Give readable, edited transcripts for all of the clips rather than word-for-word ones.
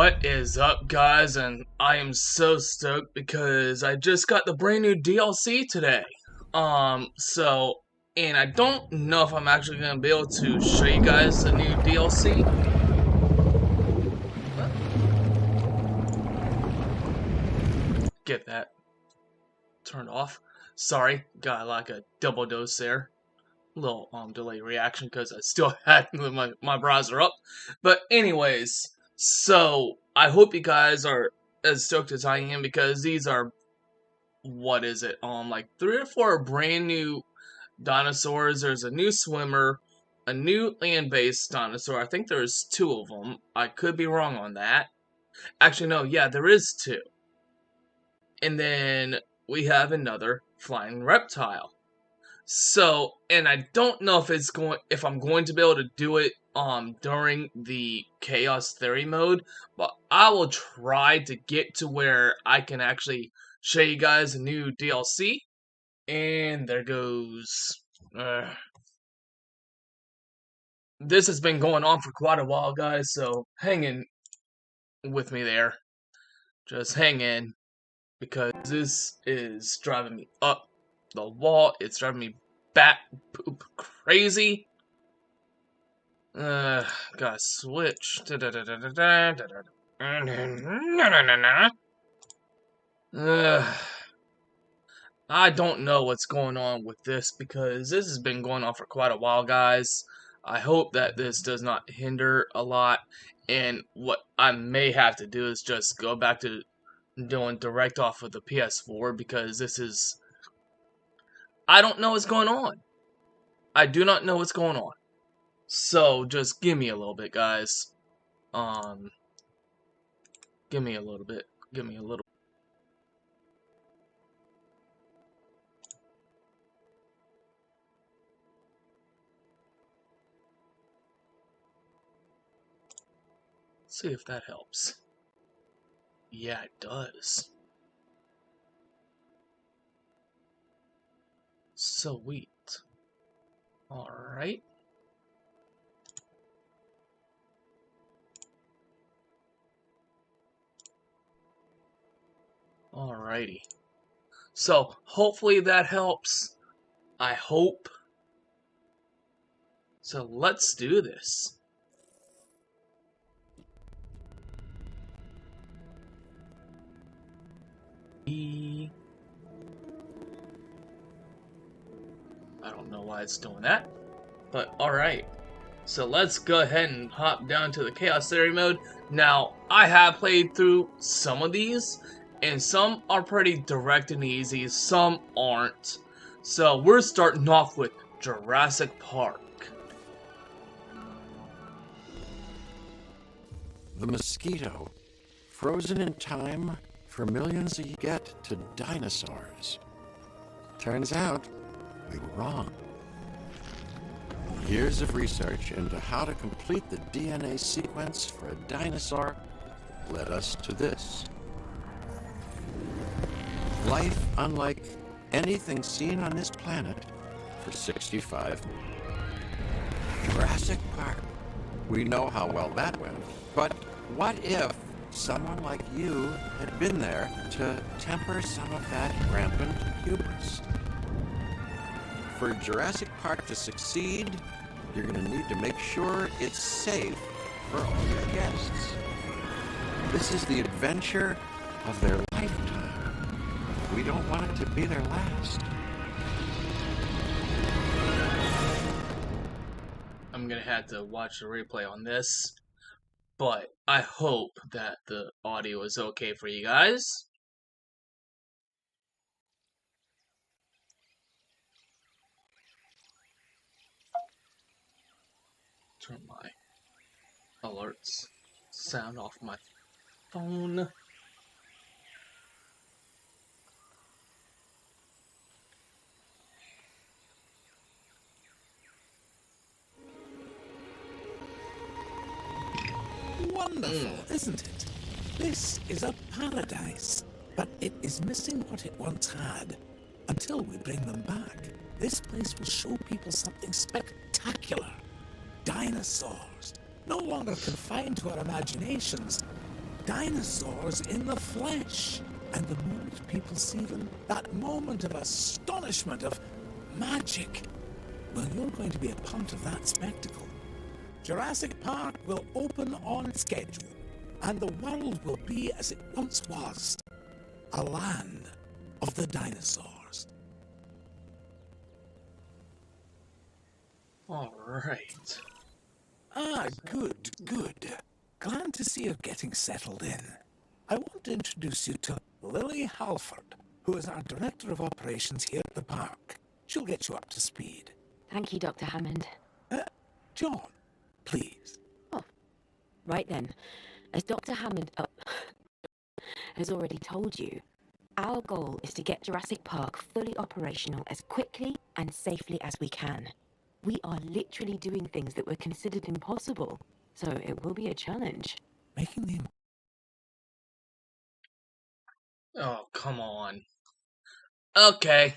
What is up, guys? And I am so stoked because I just got the brand new DLC today. And I don't know if I'm actually gonna be able to show you guys the new DLC. Get that turned off. Sorry, got like a double dose there. Little delay reaction because I still had my browser up. But anyways, so I hope you guys are as stoked as I am because these are, what is it, like 3 or 4 brand new dinosaurs. There's a new swimmer, a new land-based dinosaur. I think there's 2 of them. I could be wrong on that. Actually, no, yeah, there is 2. And then we have another flying reptile. So, and I don't know if I'm going to be able to do it during the Chaos Theory mode, but I will try to get to where I can actually show you guys a new DLC. And there goes. This has been going on for quite a while, guys, so hang in with me there. Just hang in, because this is driving me up the wall. It's driving me bat poop crazy. Gotta switch. I don't know what's going on with this because this has been going on for quite a while, guys. I hope that this does not hinder a lot, and what I may have to do is just go back to doing direct off of the PS4 because this is... I don't know what's going on. I do not know what's going on. So just give me a little bit, guys. Give me a little bit. Give me a little. See if that helps. Yeah, it does. Sweet. Alright. Alrighty. So, hopefully that helps. I hope. So, let's do this. I don't know why it's doing that, but alright. So let's go ahead and hop down to the Chaos Theory mode. Now, I have played through some of these, and some are pretty direct and easy, some aren't. So we're starting off with Jurassic Park. The mosquito, frozen in time for millions to get to dinosaurs. Turns out, we were wrong. Years of research into how to complete the DNA sequence for a dinosaur led us to this. Life unlike anything seen on this planet for 65 years. Jurassic Park. We know how well that went, but what if someone like you had been there to temper some of that rampant hubris? For Jurassic Park to succeed, you're going to need to make sure it's safe for all your guests. This is the adventure of their lifetime. We don't want it to be their last. I'm gonna have to watch the replay on this, but I hope that the audio is okay for you guys. Turn my alerts sound off my phone. Wonderful, isn't it? This is a paradise, but it is missing what it once had. Until we bring them back, this place will show people something spectacular. Dinosaurs, no longer confined to our imaginations, Dinosaurs in the flesh. And the moment people see them, that moment of astonishment, of magic, well, you're going to be a part of that spectacle. Jurassic Park will open on schedule, and the world will be as it once was, a land of the dinosaurs. All right. Ah, good, good. Glad to see you're getting settled in. I want to introduce you to Lily Halford, who is our Director of Operations here at the park. She'll get you up to speed. Thank you, Dr. Hammond. John, please. Oh, right then. As Dr. Hammond has already told you, our goal is to get Jurassic Park fully operational as quickly and safely as we can. We are literally doing things that were considered impossible, so it will be a challenge. Making the... Oh, come on. Okay.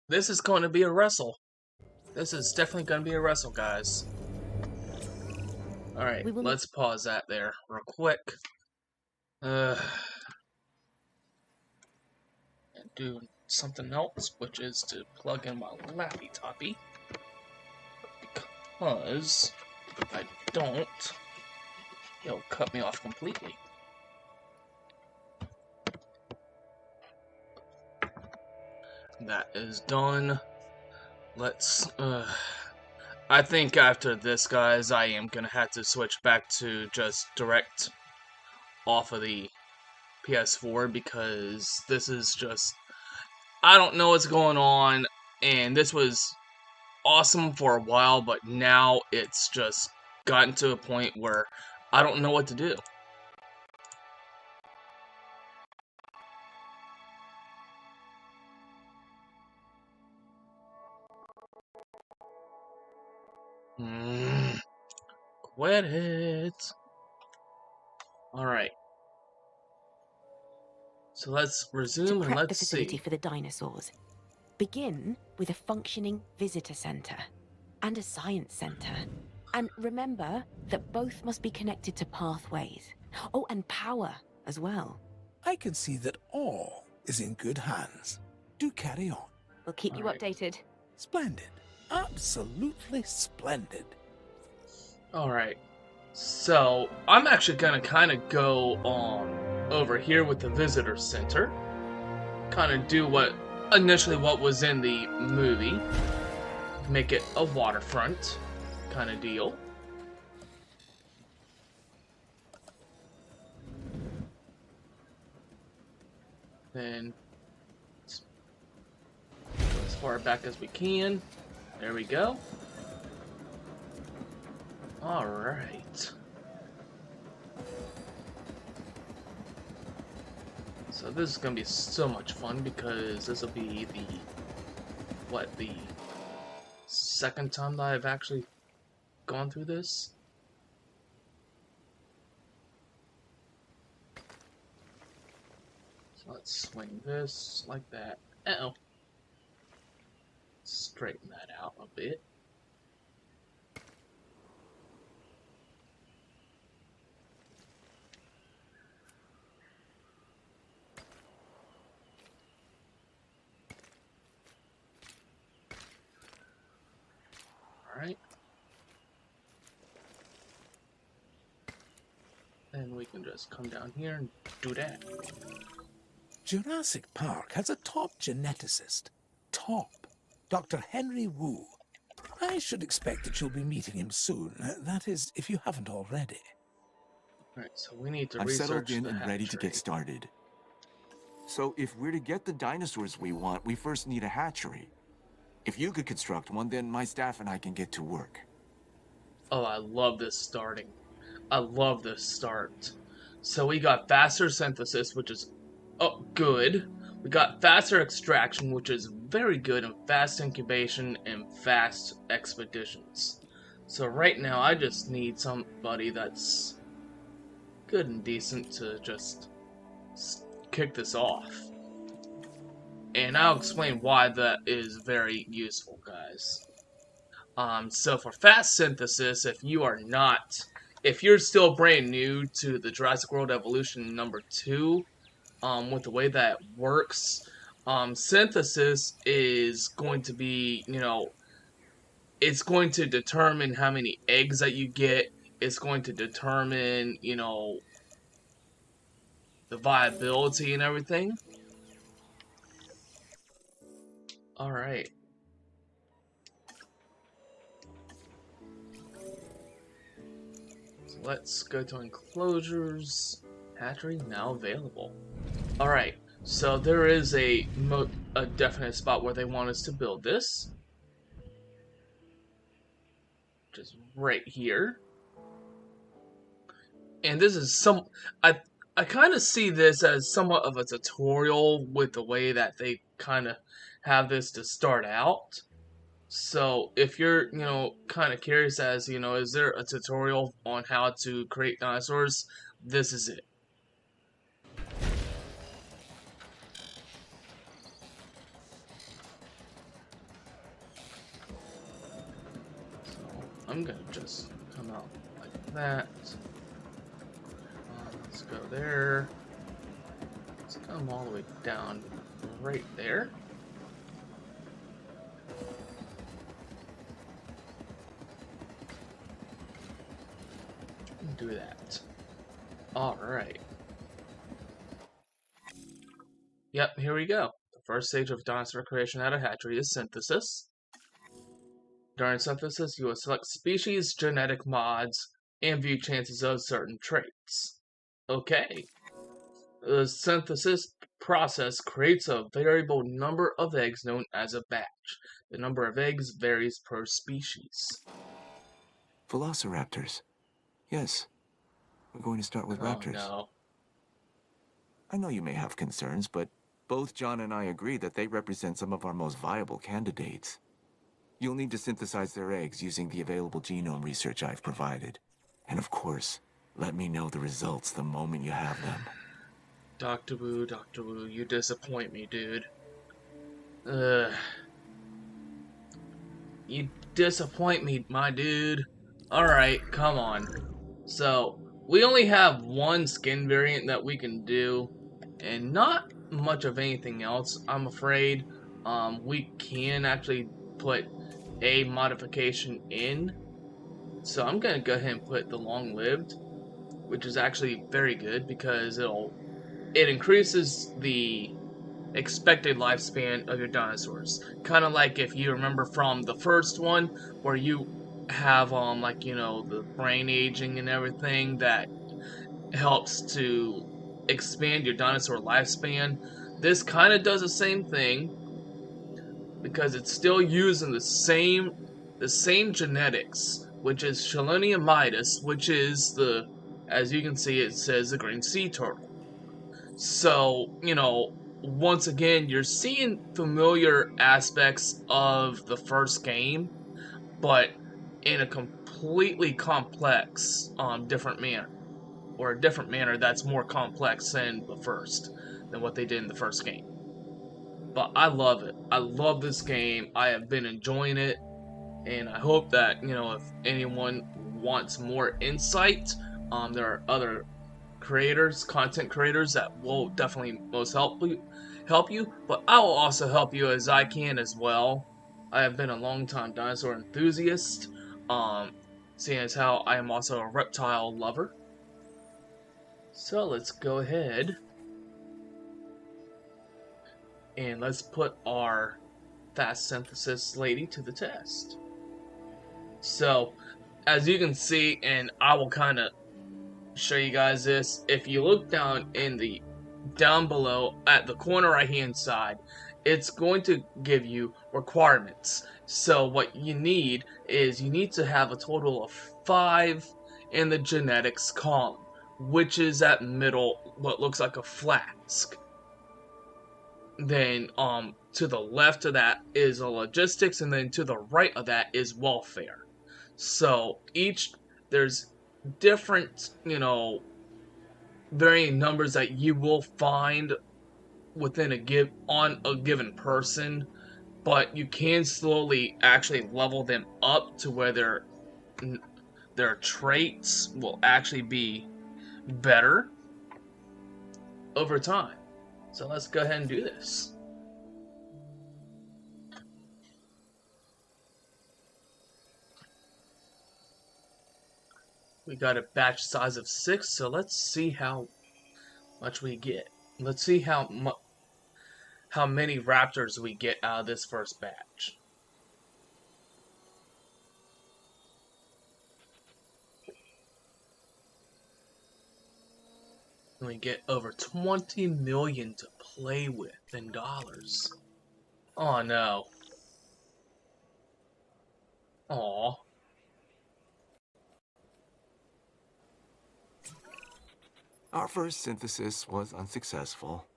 This is going to be a wrestle. This is definitely going to be a wrestle, guys. Alright, let's pause that there real quick. And do something else, which is to plug in my Lappy Toppy. Because if I don't, it'll cut me off completely. That is done. Let's, I think after this, guys, I am gonna have to switch back to just direct off of the PS4 because this is just, I don't know what's going on, and this was awesome for a while, but now it's just gotten to a point where I don't know what to do. Quit it. Alright. So let's resume and let's the facility see. for the dinosaurs. Begin with a functioning visitor center and a science center. And remember that both must be connected to pathways. Oh, and power as well. I can see that all is in good hands. Do carry on. We'll keep you updated. Splendid. Absolutely splendid. Alright. So, I'm actually gonna kind of go over here with the visitor center. Kind of do what was in the movie. Make it a waterfront kind of deal. Then go as far back as we can. There we go. Alright. So this is gonna be so much fun because this will be the second time that I've actually gone through this. So let's swing this like that. Uh-oh. Straighten that out a bit. Alright. And we can just come down here and do that. Jurassic Park has a top geneticist. Top. Dr. Henry Wu. I should expect that you'll be meeting him soon. That is, if you haven't already. Alright, so we need to I'm research settled in the and ready to hatchery. get started. So if we're to get the dinosaurs we want, we first need a hatchery. If you could construct one, then my staff and I can get to work. Oh, I love this starting. I love this start. So we got faster synthesis, which is good. We got faster extraction, which is very good, and fast incubation and fast expeditions. So right now, I just need somebody that's good and decent to just kick this off. And I'll explain why that is very useful, guys. So for fast synthesis, if you're still brand new to the Jurassic World Evolution number 2, with the way that it works, synthesis is going to be, it's going to determine how many eggs that you get. It's going to determine, the viability and everything. Alright. So let's go to Enclosures. Hatchery now available. Alright, so there is a definite spot where they want us to build this. Just right here. And this is I kind of see this as somewhat of a tutorial with the way that they kind of have this to start out. So if you're, kind of curious as, is there a tutorial on how to create dinosaurs? This is it. So I'm gonna just come out like that. Let's go there. Let's come all the way down right there. Do that. Alright. Yep, here we go. The first stage of dinosaur creation at a hatchery is synthesis. During synthesis, you will select species, genetic mods, and view chances of certain traits. Okay. The synthesis process creates a variable number of eggs known as a batch. The number of eggs varies per species. Velociraptors. Yes. We're going to start with raptors. No. I know you may have concerns, but both John and I agree that they represent some of our most viable candidates. You'll need to synthesize their eggs using the available genome research I've provided. And of course, let me know the results the moment you have them. Dr. Wu, you disappoint me, dude. You disappoint me, my dude. Alright, come on. So, we only have one skin variant that we can do, and not much of anything else, I'm afraid. We can actually put a modification in. So I'm gonna go ahead and put the long-lived, which is actually very good because it increases the expected lifespan of your dinosaurs. Kind of like if you remember from the first one, where you have the brain aging and everything that helps to expand your dinosaur lifespan. This kind of does the same thing because it's still using the same genetics, which is Sheloniomydes, which is as you can see, it says the green sea turtle. So, once again, you're seeing familiar aspects of the first game, but in a completely complex, different manner. Or a different manner that's more complex than what they did in the first game. But I love it. I love this game. I have been enjoying it. And I hope that, if anyone wants more insight, there are other content creators that will definitely most help you, but I will also help you as I can as well. I have been a long-time dinosaur enthusiast, seeing as how I am also a reptile lover. So let's go ahead and let's put our fast synthesis lady to the test. So, as you can see, and I will kind of show you guys this, if you look down below at the corner right hand side, it's going to give you requirements. So what you need to have a total of 5 in the genetics column, which is that middle, what looks like a flask. Then to the left of that is a logistics, and then to the right of that is welfare. So there's different, varying numbers that you will find within on a given person, but you can slowly actually level them up to where their traits will actually be better over time. So let's go ahead and do this. We got a batch size of 6, so let's see how much we get. Let's see how many raptors we get out of this first batch. And we get over 20 million to play with in dollars. Oh no. Aw. Our first synthesis was unsuccessful,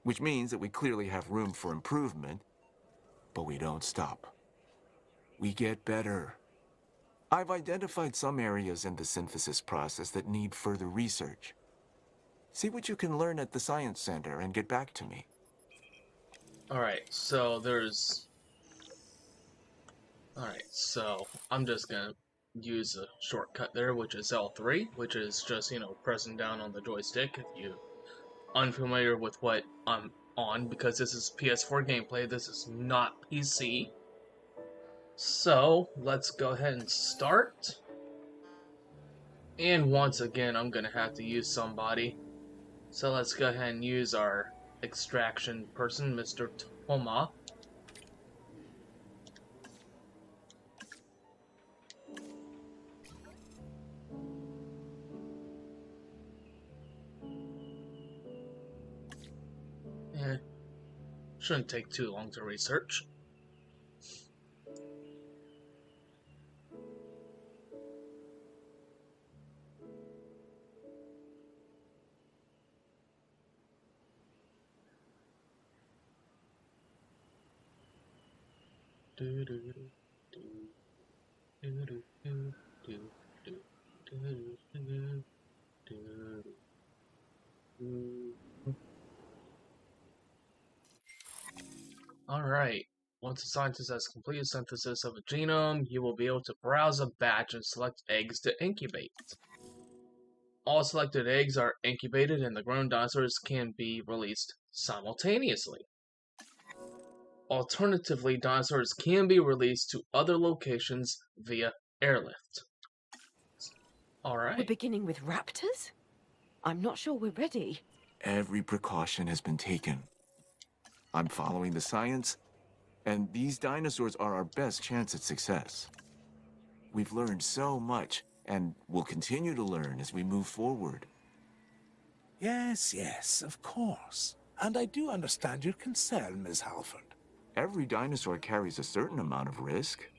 which means that we clearly have room for improvement, but we don't stop. We get better. I've identified some areas in the synthesis process that need further research. See what you can learn at the Science Center and get back to me. Alright, so I'm just gonna use a shortcut there, which is L3, which is just, pressing down on the joystick if you unfamiliar with what I'm on, because this is PS4 gameplay, this is not PC. So, let's go ahead and start. And once again, I'm gonna have to use somebody. So let's go ahead and use our extraction person, Mr. Toma. Shouldn't take too long to research. Alright, once a scientist has completed synthesis of a genome, he will be able to browse a batch and select eggs to incubate. All selected eggs are incubated and the grown dinosaurs can be released simultaneously. Alternatively, dinosaurs can be released to other locations via airlift. We're Alright. beginning with raptors? I'm not sure we're ready. Every precaution has been taken. I'm following the science, and these dinosaurs are our best chance at success. We've learned so much, and we'll continue to learn as we move forward. Yes, yes, of course. And I do understand your concern, Ms. Halford. Every dinosaur carries a certain amount of risk.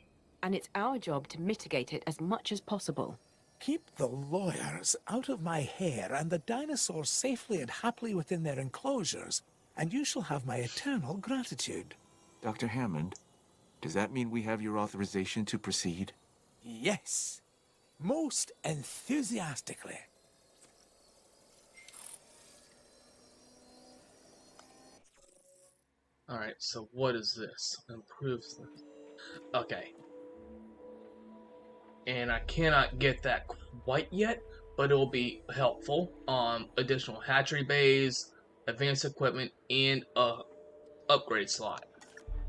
And it's our job to mitigate it as much as possible. Keep the lawyers out of my hair and the dinosaurs safely and happily within their enclosures, and you shall have my eternal gratitude. Dr. Hammond, does that mean we have your authorization to proceed? Yes, most enthusiastically. Alright, so what is this? Improves this. Okay. And I cannot get that quite yet, but it will be helpful. Additional hatchery bays, advanced equipment, and a upgrade slot.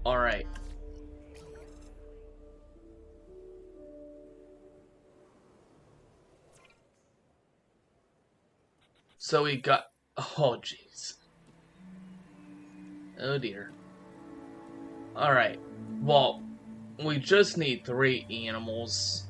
Alright. So we got... Oh, jeez. Oh, dear. Alright. Well, we just need 3 animals.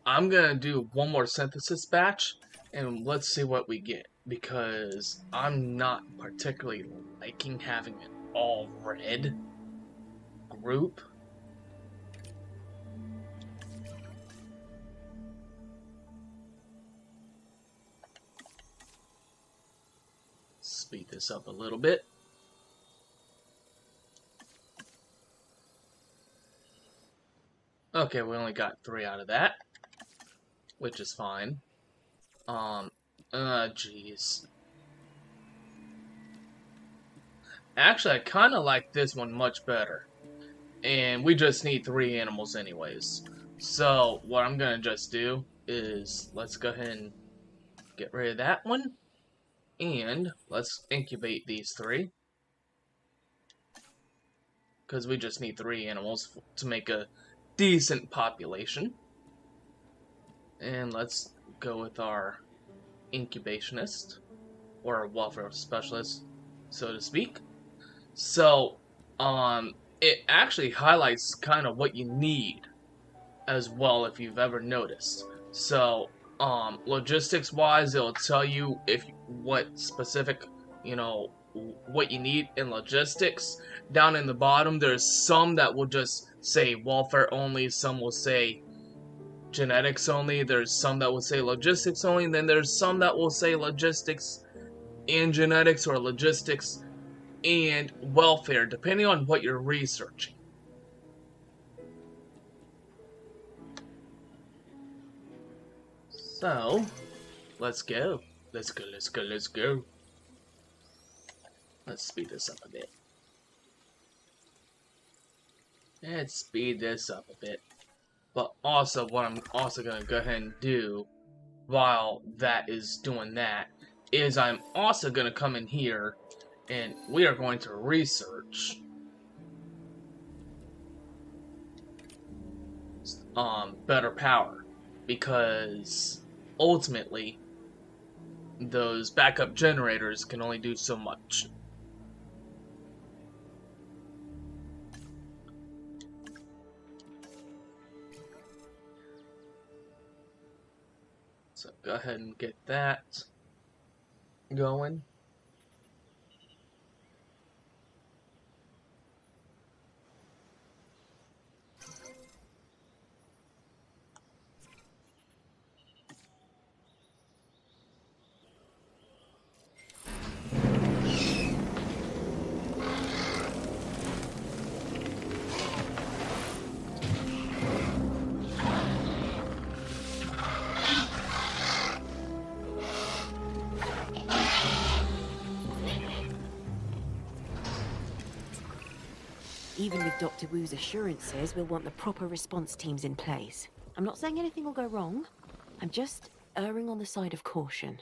I'm gonna do one more synthesis batch, and let's see what we get, because I'm not particularly liking having an all red group. Speed this up a little bit. Okay, we only got 3 out of that, which is fine. Jeez. Actually, I kind of like this one much better. And we just need 3 animals anyways. So, what I'm gonna just do is, let's go ahead and get rid of that one. And let's incubate these 3. Because we just need 3 animals to make a decent population. And let's go with our incubationist, or welfare specialist, so to speak. So, it actually highlights kind of what you need as well, if you've ever noticed. So, logistics wise, it'll tell you what specific, what you need in logistics. Down in the bottom, there's some that will just say welfare only, some will say genetics only, there's some that will say logistics only, and then there's some that will say logistics and genetics, or logistics and welfare, depending on what you're researching. So, let's go. Let's go, let's go, let's go. Let's speed this up a bit. Let's speed this up a bit. But also, what I'm also going to go ahead and do while that is doing that is I'm also going to come in here and we are going to research better power, because ultimately those backup generators can only do so much. So go ahead and get that going. Even with Dr. Wu's assurances, we'll want the proper response teams in place. I'm not saying anything will go wrong. I'm just erring on the side of caution.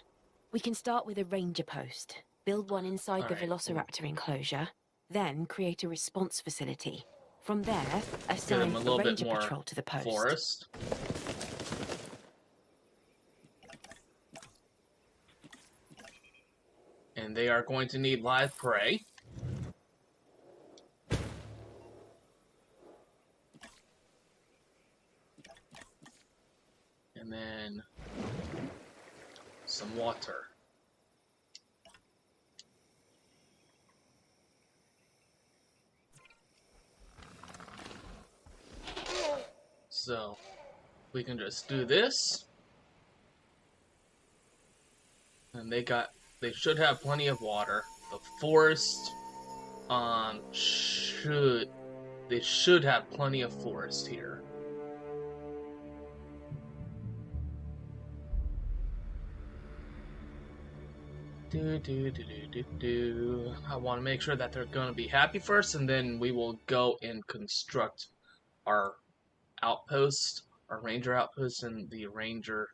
We can start with a ranger post, build one inside the Velociraptor enclosure, then create a response facility. From there, assign a ranger patrol to the post. Forest. And they are going to need live prey. And then some water. So we can just do this. And they should have plenty of water. The forest they should have plenty of forest here. I want to make sure that they're going to be happy first, and then we will go and construct our outpost, our ranger outpost, and the ranger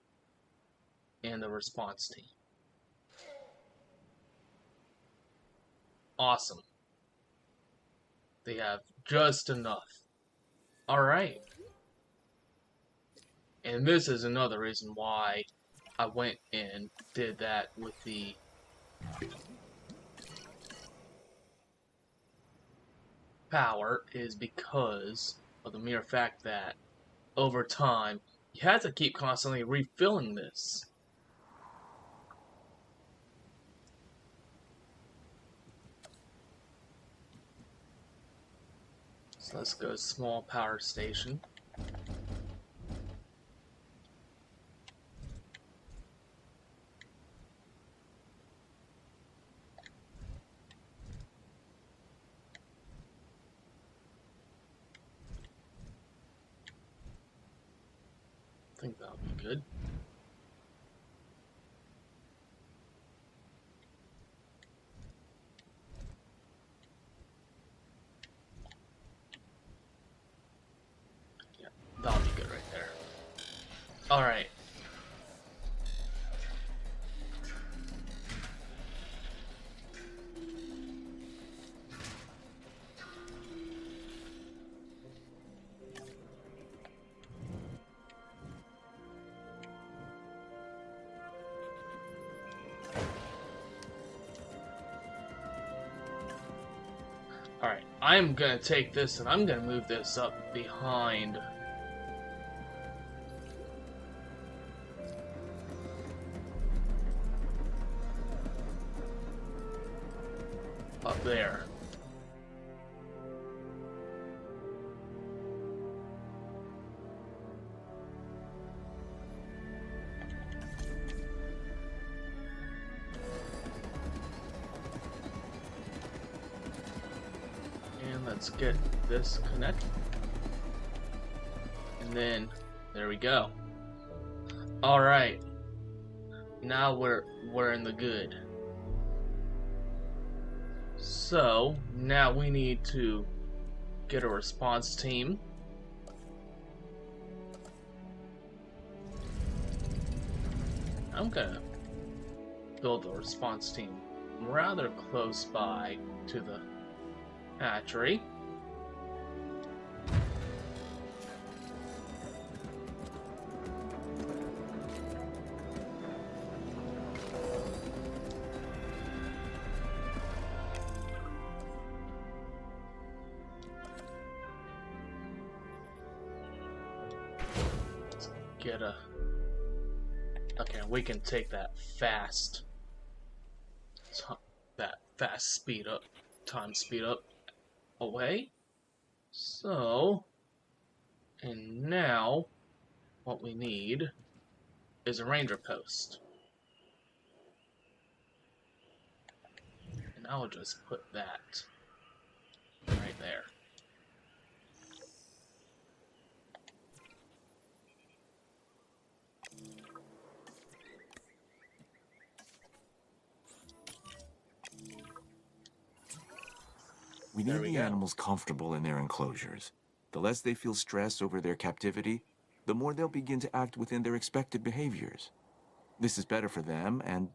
and the response team. Awesome. They have just enough. Alright. And this is another reason why I went and did that with the power, is because of the mere fact that over time you have to keep constantly refilling this. So let's go small power station. think that'll be good. Yeah, that'll be good right there. Alright. Alright, I'm gonna take this and I'm gonna move this up behind. Up there. And let's get this connected. And then, there we go. Alright. Now we're in the good. So, now we need to get a response team. I'm gonna build a response team rather close by to the hatchery. Let's get a... Okay, we can take that fast speed up, time speed up away. So, and now what we need is a ranger post. And I'll just put that right there. We need the animals comfortable in their enclosures. The less they feel stress over their captivity, the more they'll begin to act within their expected behaviors. This is better for them and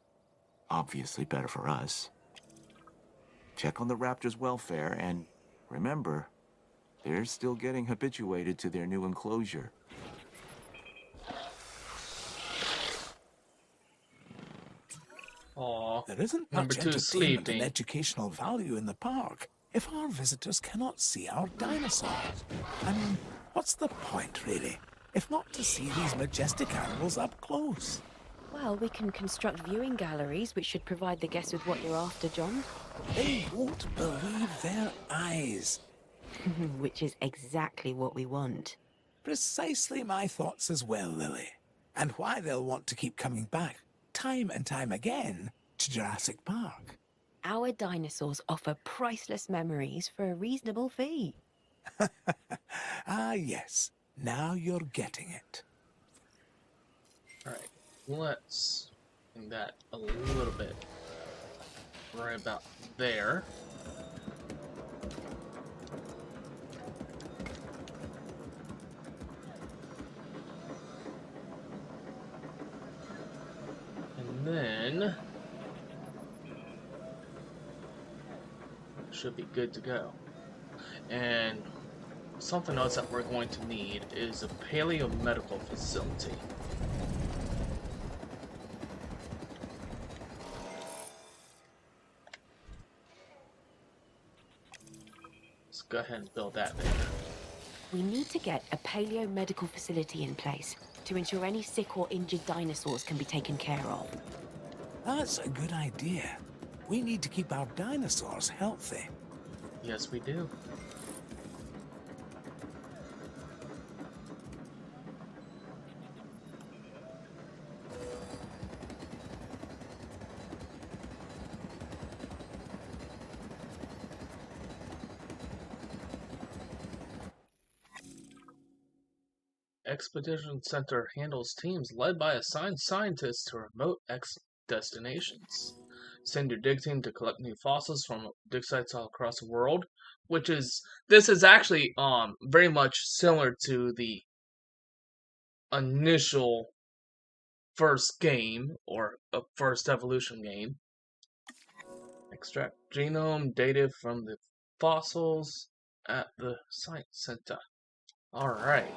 obviously better for us. Check on the raptors' welfare and remember, they're still getting habituated to their new enclosure. Aww. There isn't Number much two entertainment sleeping. and educational value in the park if our visitors cannot see our dinosaurs. I mean, what's the point, really, if not to see these majestic animals up close? Well, we can construct viewing galleries, which should provide the guests with what you're after, John. They won't believe their eyes. Which is exactly what we want. Precisely my thoughts as well, Lily. And why they'll want to keep coming back, time and time again, to Jurassic Park. Our dinosaurs offer priceless memories for a reasonable fee. Ah, yes. Now you're getting it. Alright, let's bring that a little bit right about there. And then should be good to go. And something else that we're going to need is a paleomedical facility. Let's go ahead and build that there. We need to get a paleomedical facility in place to ensure any sick or injured dinosaurs can be taken care of. That's a good idea. We need to keep our dinosaurs healthy. Yes, we do. Expedition Center handles teams led by assigned scientists to remote destinations. Send your dig team to collect new fossils from dig sites all across the world, this is actually very much similar to the initial first game or a first evolution game. Extract genome data from the fossils at the science center. Alright.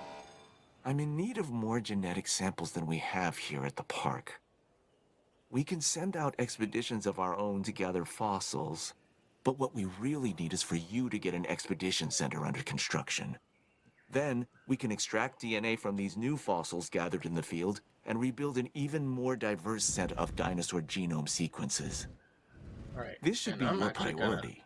I'm in need of more genetic samples than we have here at the park. We can send out expeditions of our own to gather fossils, but what we really need is for you to get an expedition center under construction. Then, we can extract DNA from these new fossils gathered in the field and rebuild an even more diverse set of dinosaur genome sequences. Alright. This should be your priority.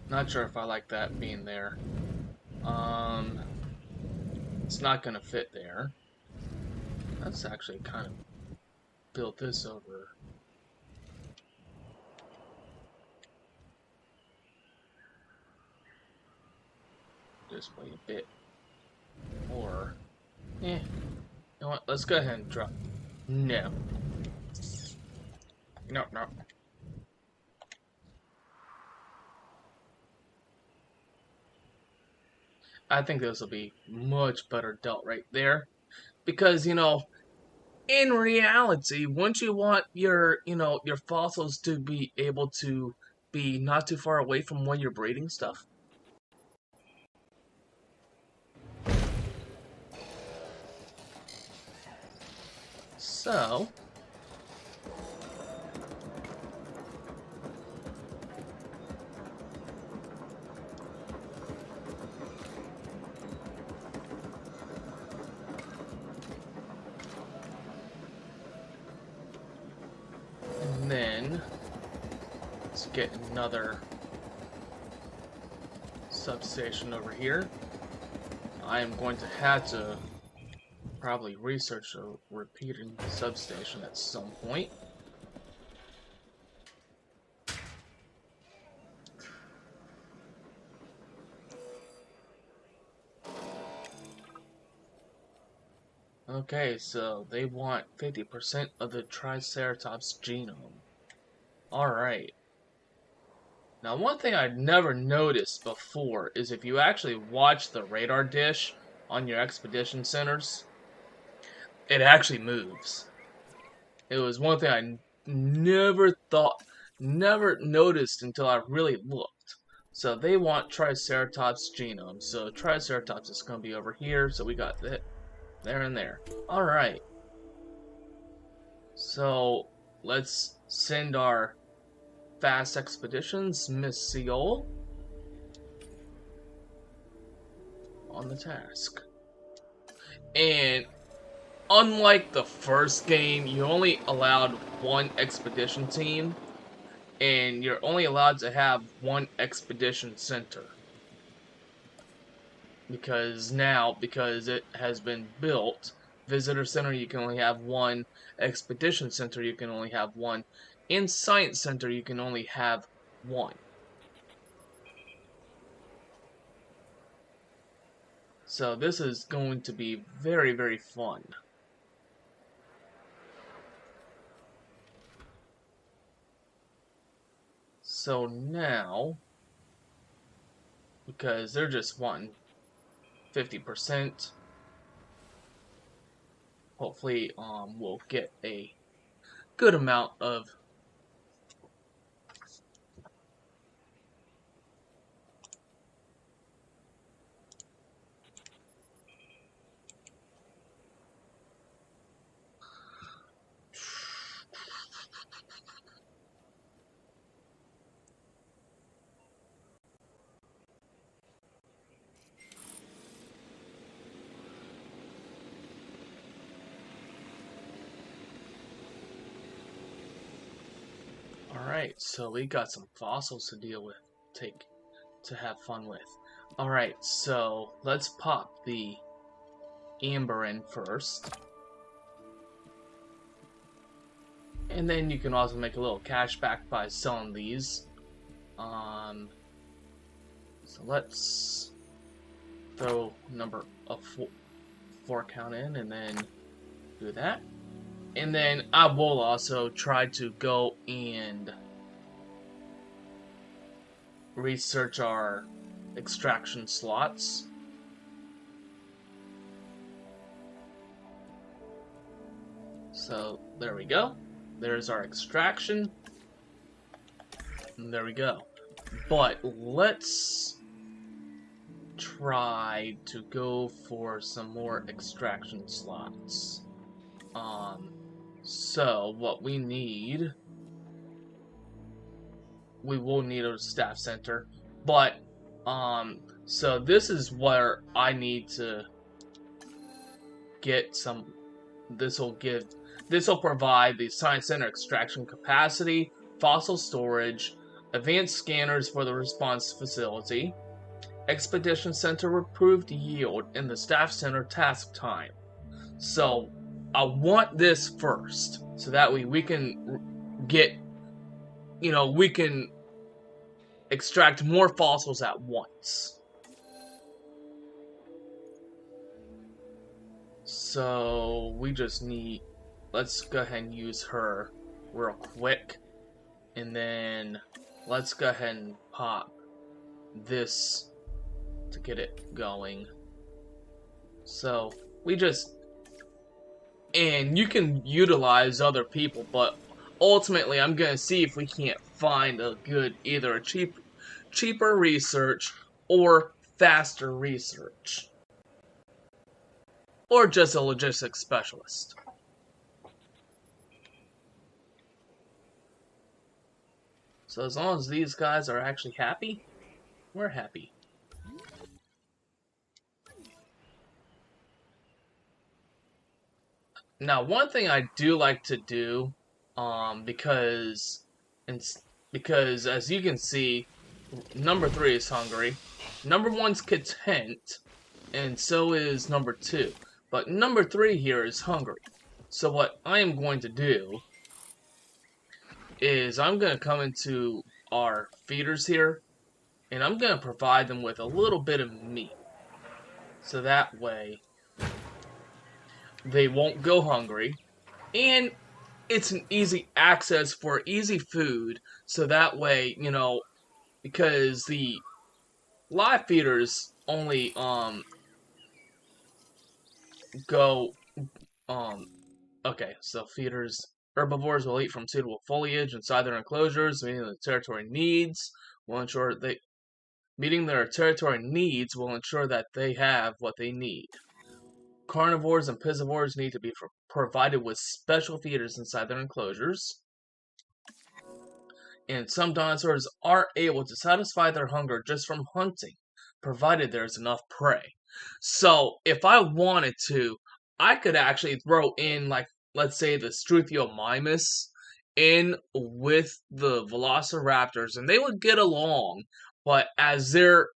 Not sure if I like that being there. It's not gonna fit there. Let's actually kind of build this over. Just wait a bit. Or, you know what? Let's go ahead and drop. No. No. I think this will be much better dealt right there. Because, in reality, wouldn't you want your fossils to be able to be not too far away from where you're breeding stuff? So, and then let's get another substation over here. I am going to have to probably research a repeating substation at some point. Okay, so they want 50% of the Triceratops genome. Alright. Now, one thing I'd never noticed before is if you actually watch the radar dish on your expedition centers, it actually moves. It was one thing I never noticed until I really looked. So they want Triceratops genome. So Triceratops is going to be over here. So we got that there and there. Alright. So let's send our fast expeditions, Miss Seol, on the task. And unlike the first game, you only allowed one expedition team, and you're only allowed to have one expedition center. Because it has been built, visitor center you can only have one, expedition center you can only have one, in science center you can only have one. So this is going to be very, very fun. So now, because they're just wanting 50%, hopefully we'll get a good amount of Alright, so we got some fossils to deal with, to have fun with. Alright, so let's pop the amber in first. And then you can also make a little cash back by selling these. So let's throw number a four count in, and then do that. And then I will also try to go and research our extraction slots. So there we go. There's our extraction. And there we go. But let's try to go for some more extraction slots. So what we need, we will need a staff center, but so this is where I need to get some. This will provide the science center extraction capacity, fossil storage, advanced scanners for the response facility, expedition center improved yield, and the staff center task time. So I want this first, so that way we can get, we can extract more fossils at once. So we just need, let's go ahead and use her real quick, and then let's go ahead and pop this to get it going. So we just, and you can utilize other people, but ultimately I'm gonna see if we can't find a good, either a cheaper research or faster research, or just a logistics specialist. So as long as these guys are actually happy, we're happy. Now, one thing I do like to do, because as you can see, number 3 is hungry, number 1's content, and so is number 2. But number 3 here is hungry. So what I am going to do is I'm going to come into our feeders here, and I'm going to provide them with a little bit of meat. So that way they won't go hungry, and it's an easy access for easy food, so that way, because the live feeders only go okay, so feeders, herbivores will eat from suitable foliage inside their enclosures, meeting their territory needs will ensure that they have what they need. Carnivores and piscivores need to be provided with special feeders inside their enclosures. And some dinosaurs are able to satisfy their hunger just from hunting, provided there's enough prey. So, if I wanted to, I could actually throw in, like, let's say the Struthiomimus in with the Velociraptors, and they would get along, but as they're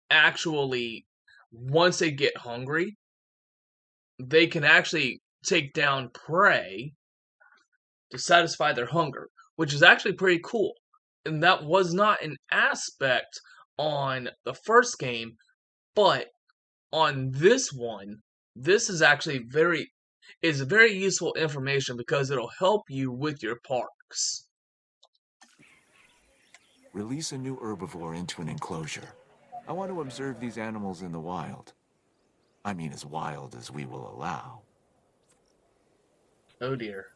actually, once they get hungry, they can actually take down prey to satisfy their hunger, which is actually pretty cool. And that was not an aspect on the first game, but on this one, this is actually very useful information because it'll help you with your parks. Release a new herbivore into an enclosure. I want to observe these animals in the wild. I mean, as wild as we will allow. Oh dear.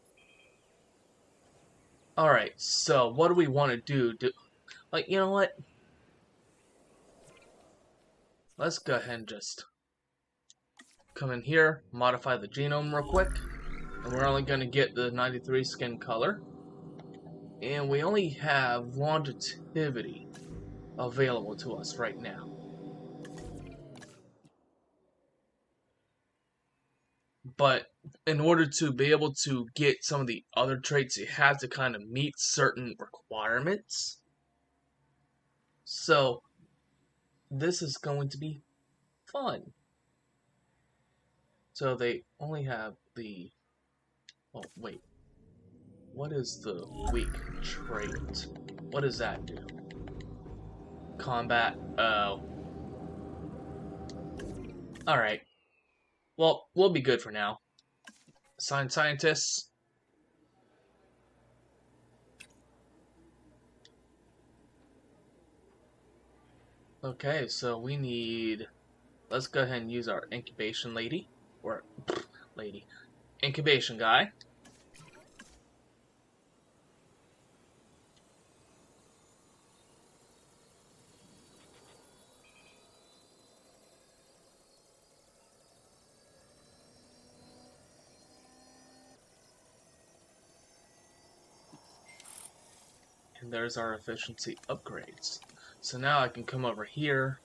Alright, so what do we want to do? Like, you know what? Let's go ahead and just come in here, modify the genome real quick. And we're only going to get the 93 skin color. And we only have longevity available to us right now. But in order to be able to get some of the other traits, you have to kind of meet certain requirements. So, this is going to be fun. So they only have the... Oh, wait. what is the weak trait? What does that do? Combat. Oh. Alright. Well, we'll be good for now. Assign scientists. Okay, so we need... Let's go ahead and use our incubation lady. Or, lady. Incubation guy. And there's our efficiency upgrades. So now I can come over here.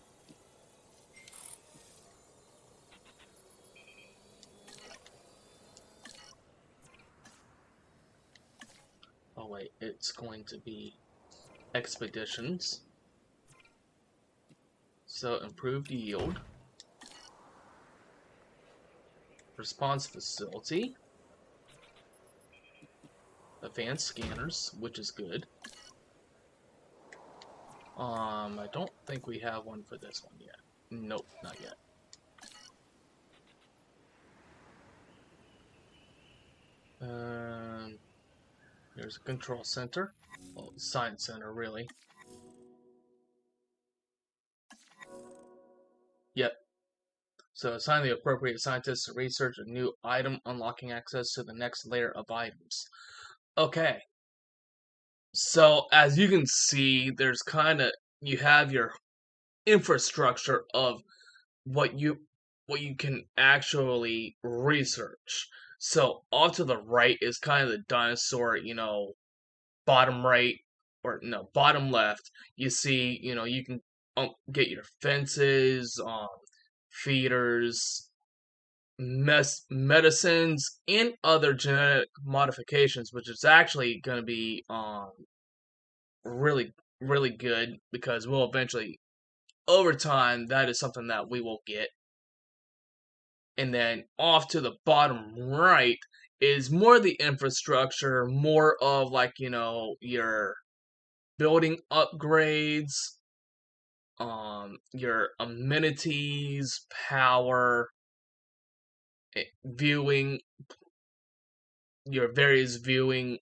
Oh wait, it's going to be expeditions. So improved yield. Response facility. Advanced scanners, which is good. I don't think we have one for this one yet. Nope, not yet. There's a control center. Well, science center, really. Yep. So assign the appropriate scientists to research a new item, unlocking access to the next layer of items. Okay. So as you can see, there's you have your infrastructure of what you can actually research. So off to the right is kind of the dinosaur, bottom right or no, bottom left. You see, you can get your fences, feeders, medicines, and other genetic modifications, which is actually going to be really really good because we'll eventually over time that is something that we will get. And then off to the bottom right is more the infrastructure, more of like, your building upgrades, your amenities, power, viewing, your various viewing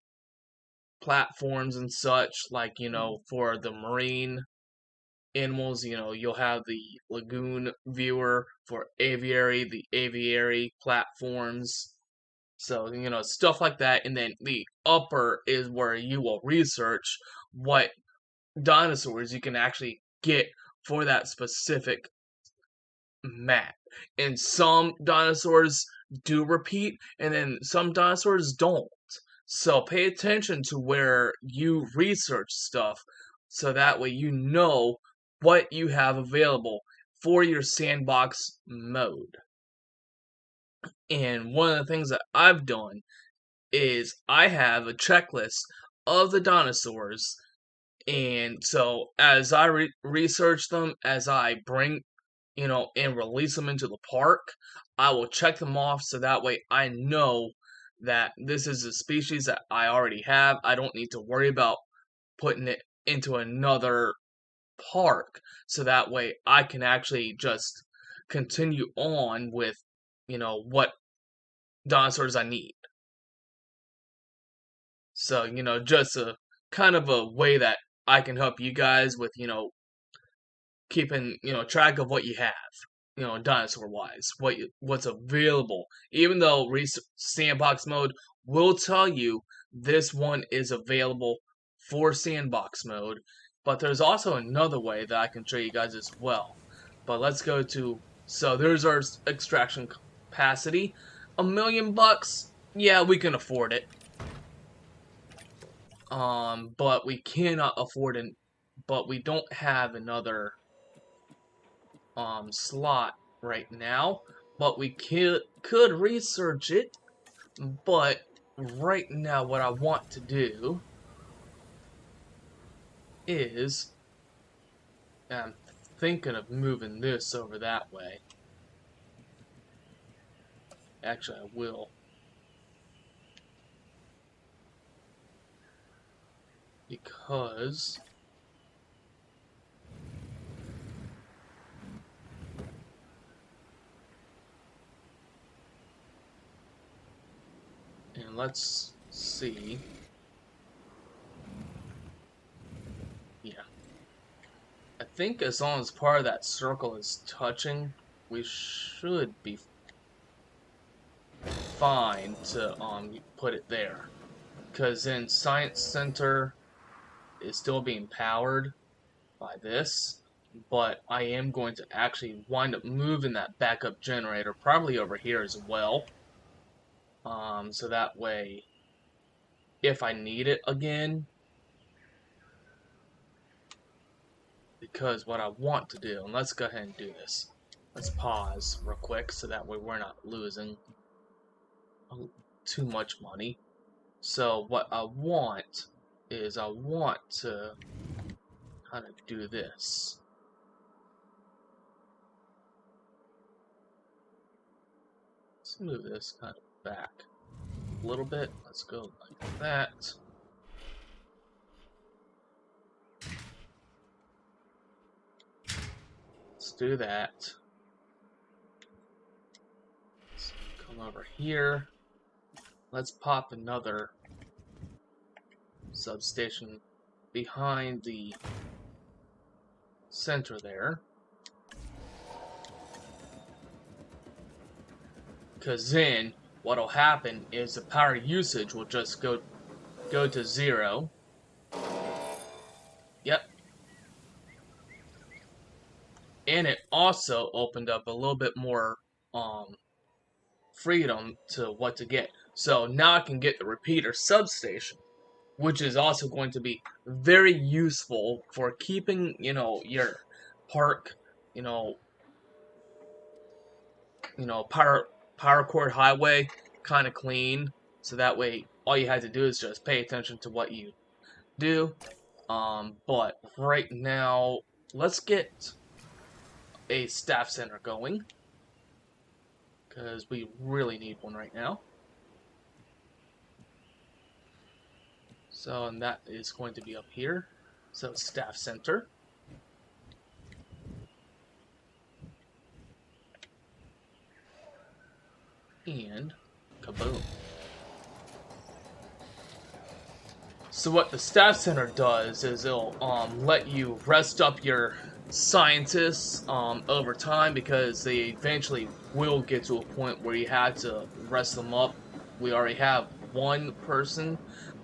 platforms and such, like, for the marine animals, you'll have the lagoon viewer for aviary, the aviary platforms. So, stuff like that. And then the upper is where you will research what dinosaurs you can actually get for that specific map. And some dinosaurs do repeat, and then some dinosaurs don't. So pay attention to where you research stuff so that way you know what you have available for your sandbox mode. And one of the things that I've done is I have a checklist of the dinosaurs, and so as I research them, as I bring, and release them into the park, I will check them off so that way I know that this is a species that I already have. I don't need to worry about putting it into another park, so that way I can actually just continue on with, what dinosaurs I need. So, just a kind of a way that I can help you guys with, keeping, track of what you have, dinosaur wise, what's available. Even though sandbox mode will tell you this one is available for sandbox mode, but there's also another way that I can show you guys as well. But let's go to, so there's our extraction capacity. $1 million, yeah, we can afford it. But we cannot afford it, but we don't have another slot right now, but we could research it. But right now what I want to do is, I'm thinking of moving this over that way. Actually, I will. because and let's see. Yeah. I think as long as part of that circle is touching, we should be fine to put it there. Because then Science Center is still being powered by this, but I am going to actually wind up moving that backup generator probably over here as well. So that way, if I need it again, because what I want to do, and let's go ahead and do this. Let's pause real quick so that way we're not losing too much money. So what I want is I want to kind of do this. Let's move this kind of back a little bit. Let's go like that. Let's do that. Let's come over here. Let's pop another substation behind the center there. Because then what'll happen is the power usage will just go to 0. Yep. And it also opened up a little bit more freedom to what to get. So now I can get the repeater substation, which is also going to be very useful for keeping, your park, power cord highway kind of clean. So that way, all you had to do is just pay attention to what you do. But right now, let's get a staff center going, because we really need one right now. So, and that is going to be up here. So, staff center. And kaboom. So what the staff center does is it'll let you rest up your scientists over time, because they eventually will get to a point where you have to rest them up. We already have one person,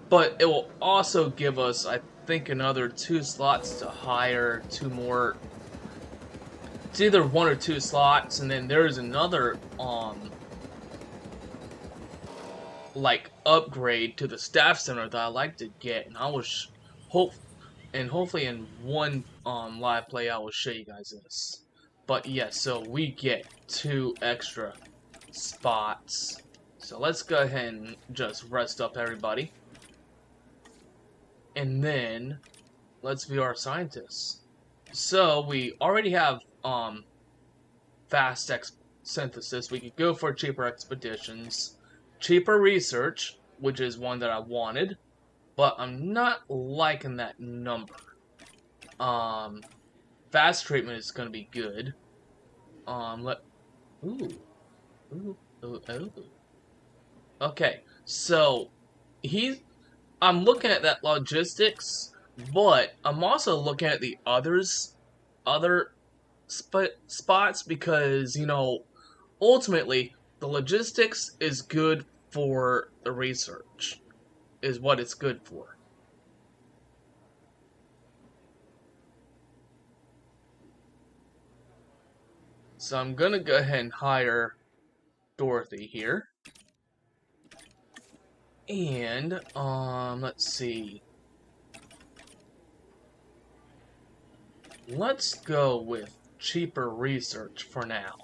but it will also give us, I think, another 2 slots to hire 2 more. It's either 1 or 2 slots, and then there's another like upgrade to the staff center that I like to get, and I will hopefully in one live play I will show you guys this. But yeah, so we get 2 extra spots. So let's go ahead and just rest up everybody, and then let's view our scientists. So we already have fast synthesis. We could go for cheaper expeditions, cheaper research, which is one that I wanted, but I'm not liking that number. Fast treatment is going to be good. Okay, so I'm looking at that logistics, but I'm also looking at the other spots, because, ultimately, the logistics is good for the research, is what it's good for. So I'm gonna go ahead and hire Dorothy here. And, let's see. Let's go with cheaper research for now.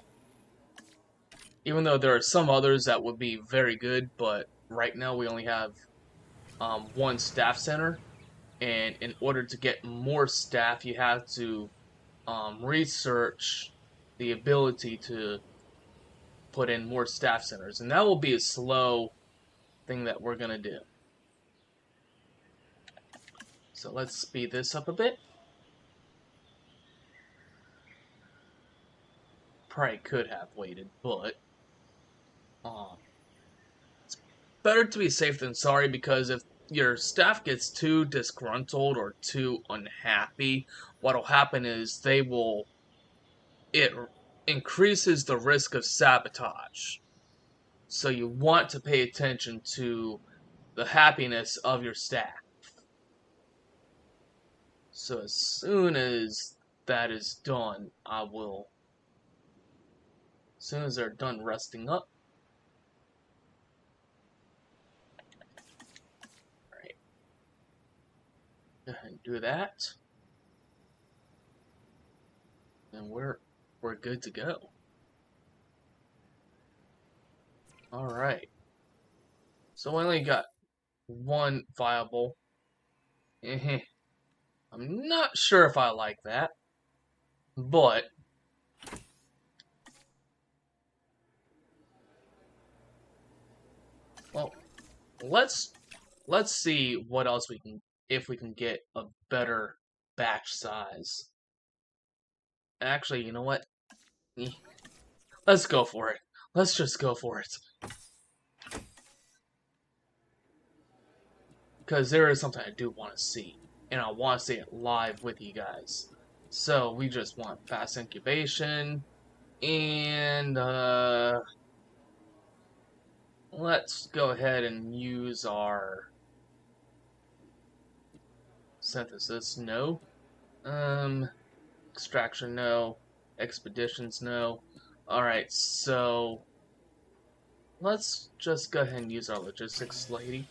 Even though there are some others that would be very good, but right now we only have 1 staff center. And in order to get more staff, you have to research the ability to put in more staff centers. And that will be a slow thing that we're going to do. So let's speed this up a bit. Probably could have waited, but it's better to be safe than sorry, because if your staff gets too disgruntled or too unhappy, what'll happen is it increases the risk of sabotage. So you want to pay attention to the happiness of your staff. So as soon as that is done, as soon as they're done resting up, alright, go ahead and do that, and we're good to go. Alright, so we only got one viable. I'm not sure if I like that, but well, let's see what else we can, if we can get a better batch size. Actually, you know what? Let's go for it. Let's just go for it. Because there is something I do want to see, and I want to see it live with you guys. So we just want fast incubation, and let's go ahead and use our synthesis. No. Extraction, no. Expeditions, no. Alright, so let's just go ahead and use our logistics lady.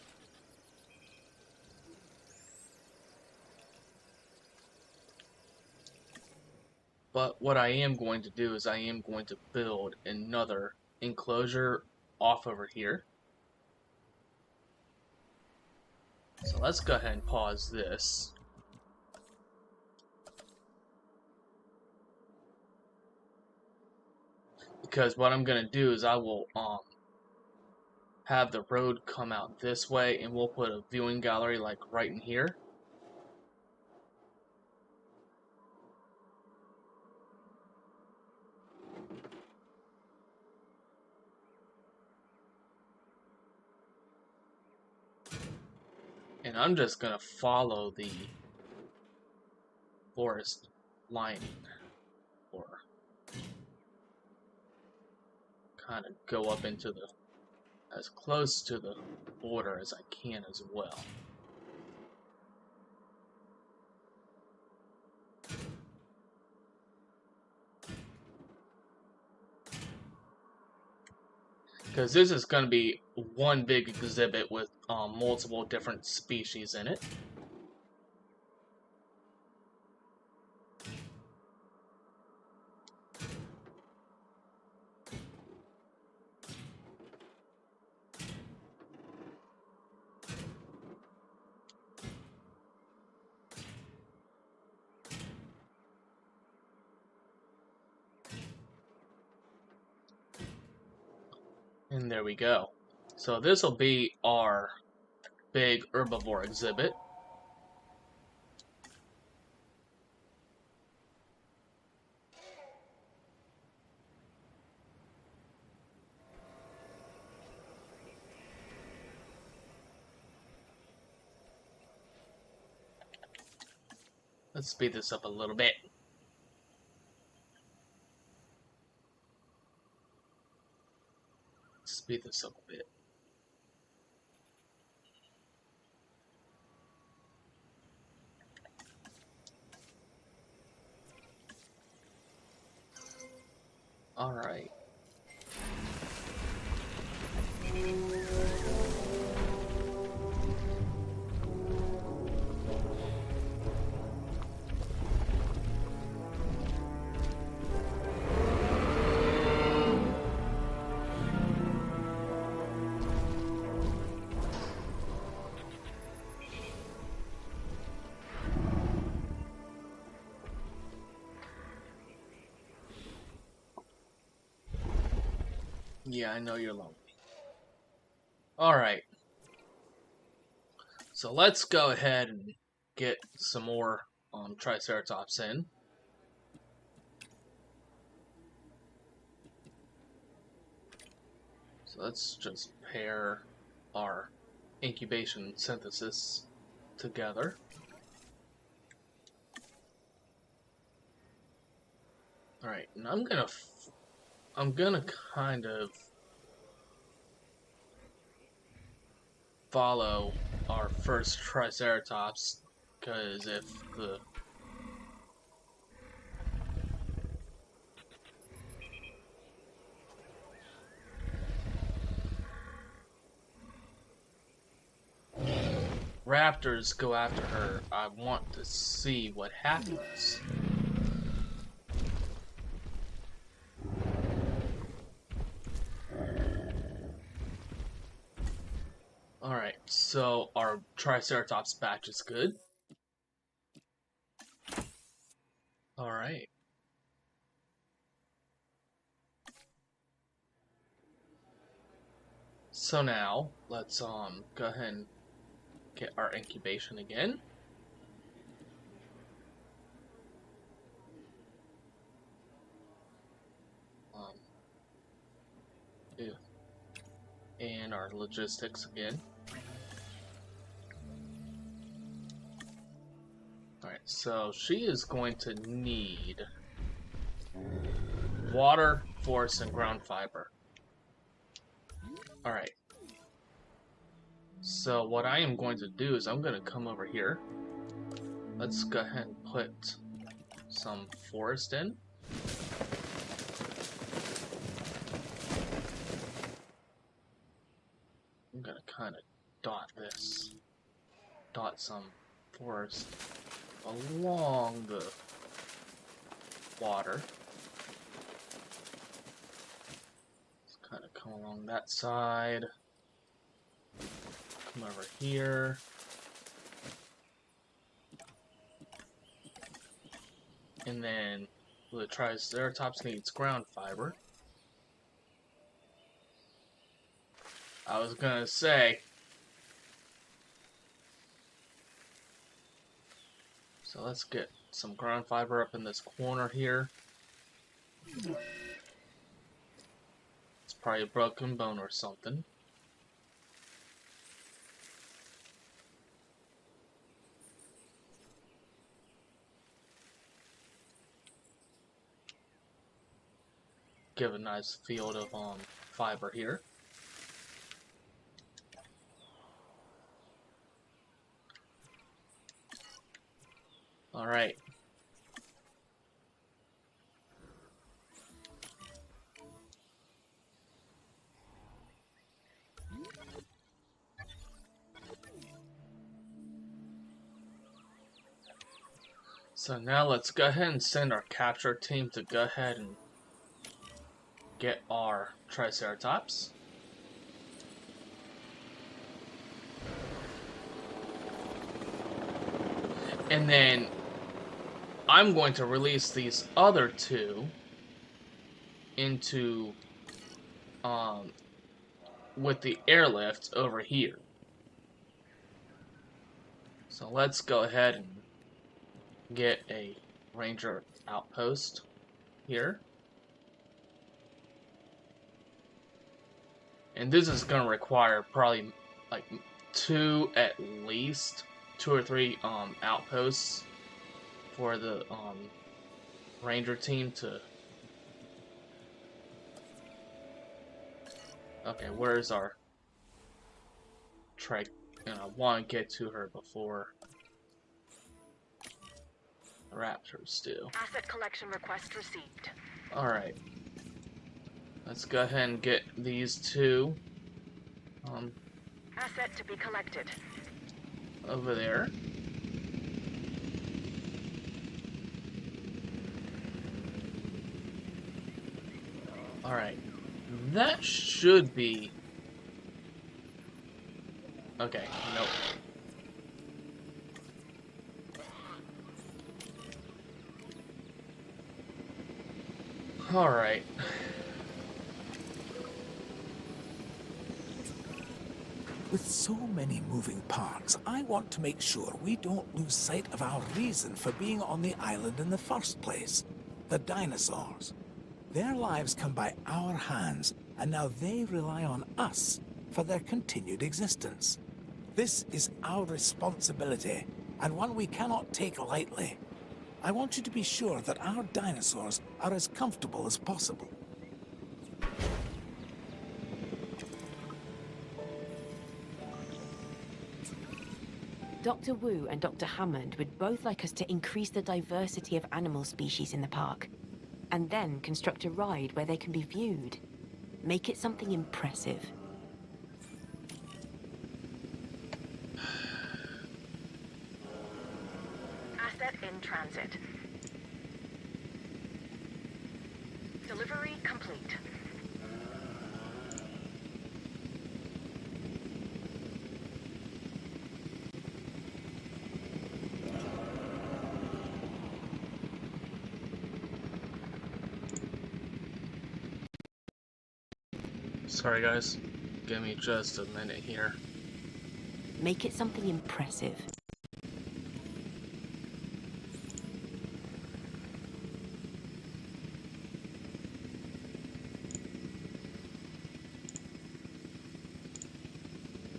But what I am going to do is I am going to build another enclosure off over here. So let's go ahead and pause this. Because what I'm going to do is I will have the road come out this way, and we'll put a viewing gallery like right in here. And I'm just going to follow the forest lining, or kind of go up into the, as close to the border as I can as well. Because this is going to be one big exhibit with multiple different species in it. And there we go. So this will be our big herbivore exhibit. Let's speed this up a little bit. Speed this up a bit. All right. Yeah, I know you're lonely. Alright. So let's go ahead and get some more Triceratops in. So let's just pair our incubation synthesis together. Alright, and I'm gonna kind of follow our first Triceratops, because if the raptors go after her, I want to see what happens. Alright, so our Triceratops batch is good. Alright. So now, let's go ahead and get our incubation again. Yeah. And our logistics again. Alright, so she is going to need water, force, and ground fiber. Alright. So what I am going to do is I'm going to come over here. Let's go ahead and put some forest in. I'm going to kind of dot some forest along the water. Let's kind of come along that side. Come over here. And then the Triceratops needs ground fiber. I was gonna say. So let's get some ground fiber up in this corner here. It's probably a broken bone or something. Give a nice field of fiber here. All right. So now let's go ahead and send our capture team to go ahead and get our Triceratops. And then I'm going to release these other two into with the airlift over here. So let's go ahead and get a ranger outpost here. And this is going to require probably like at least two or three outposts for the ranger team to. Okay, where's our trike? And I want to get to her before the raptors do. Asset collection request received. Alright. Let's go ahead and get these two Asset to be collected. over there. Alright. That should be... Okay, nope. Alright. With so many moving parts, I want to make sure we don't lose sight of our reason for being on the island in the first place. The dinosaurs. Their lives come by our hands, and now they rely on us for their continued existence. This is our responsibility, and one we cannot take lightly. I want you to be sure that our dinosaurs are as comfortable as possible. Dr. Wu and Dr. Hammond would both like us to increase the diversity of animal species in the park, and then construct a ride where they can be viewed. Make it something impressive. Asset in transit. Delivery complete. Sorry guys, give me just a minute here. Make it something impressive.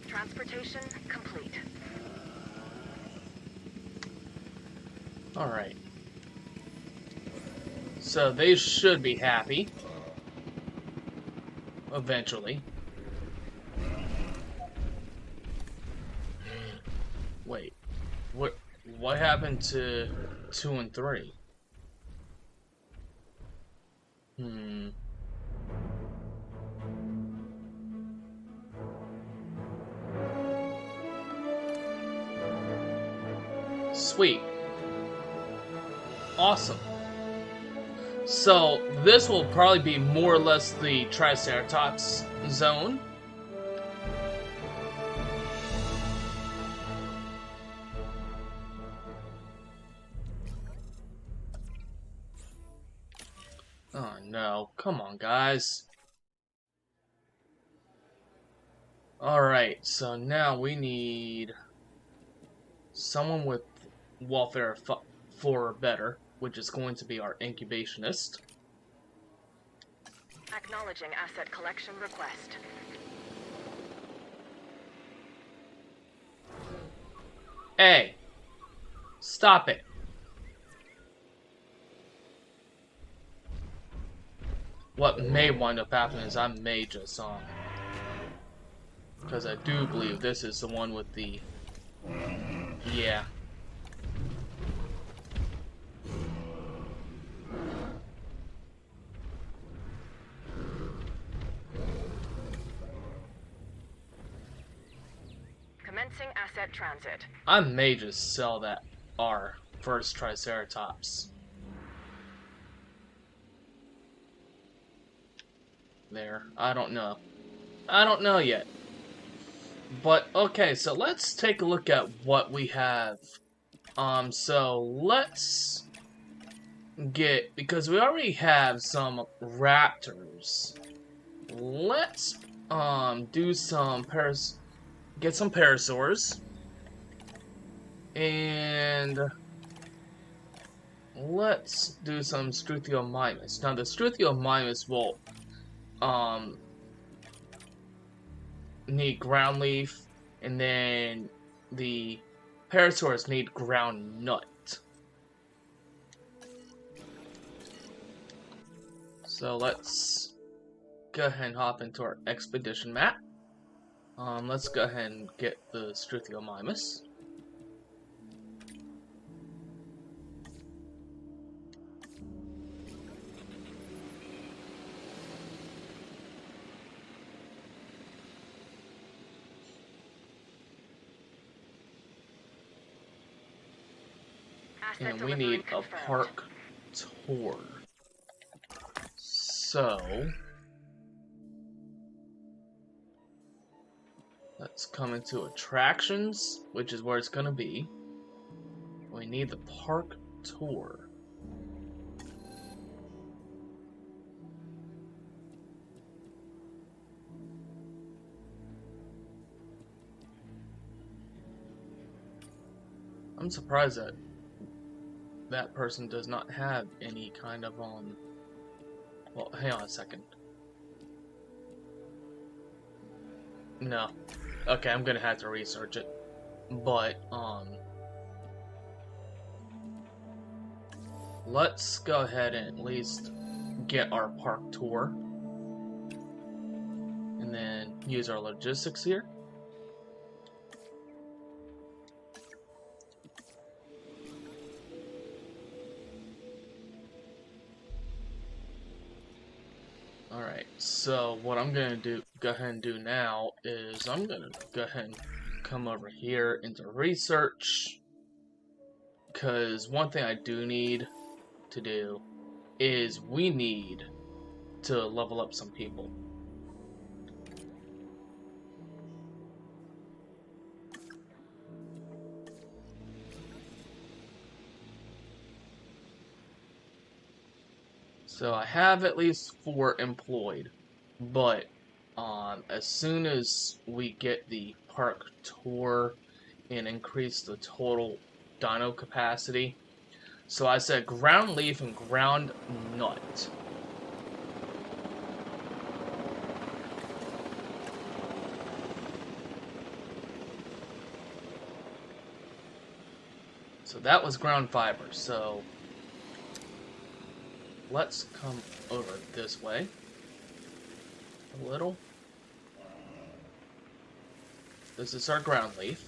Transportation complete. Alright. So they should be happy. Eventually. Wait. What happened to 2 and 3? Sweet. Awesome. So, this will probably be more or less the Triceratops zone. Oh no, come on guys. Alright, so now we need someone with welfare 4 or better, which is going to be our incubationist. Acknowledging asset collection request. Hey! Stop it! What may wind up happening is I may just, because I do believe this is the one with the... Yeah. Commencing asset transit. I may just sell that our first Triceratops. There. I don't know. I don't know yet. But, okay, so let's take a look at what we have. So let's get, because we already have some raptors. Let's, do some get some parasaurs. And let's do some Struthiomimus. Now the Struthiomimus will, need ground leaf, and then the parasaurs need ground nut. So let's go ahead and hop into our expedition map. Let's go ahead and get the Struthiomimus. Asset And we delivery need a confirmed. park tour. So let's come into attractions, which is where it's gonna be. We need the park tour. I'm surprised that that person does not have any kind of well, hang on a second. No. Okay, I'm gonna have to research it. But let's go ahead and at least get our park tour. And then use our logistics here. Alright, so what I'm gonna go ahead and do now is I'm gonna go ahead and come over here into research, because one thing I do need to do is we need to level up some people. So I have at least 4 employed, but as soon as we get the park tour and increase the total dino capacity, so I said ground leaf and ground nut. So that was ground fiber, so let's come over this way a little. This is our ground leaf.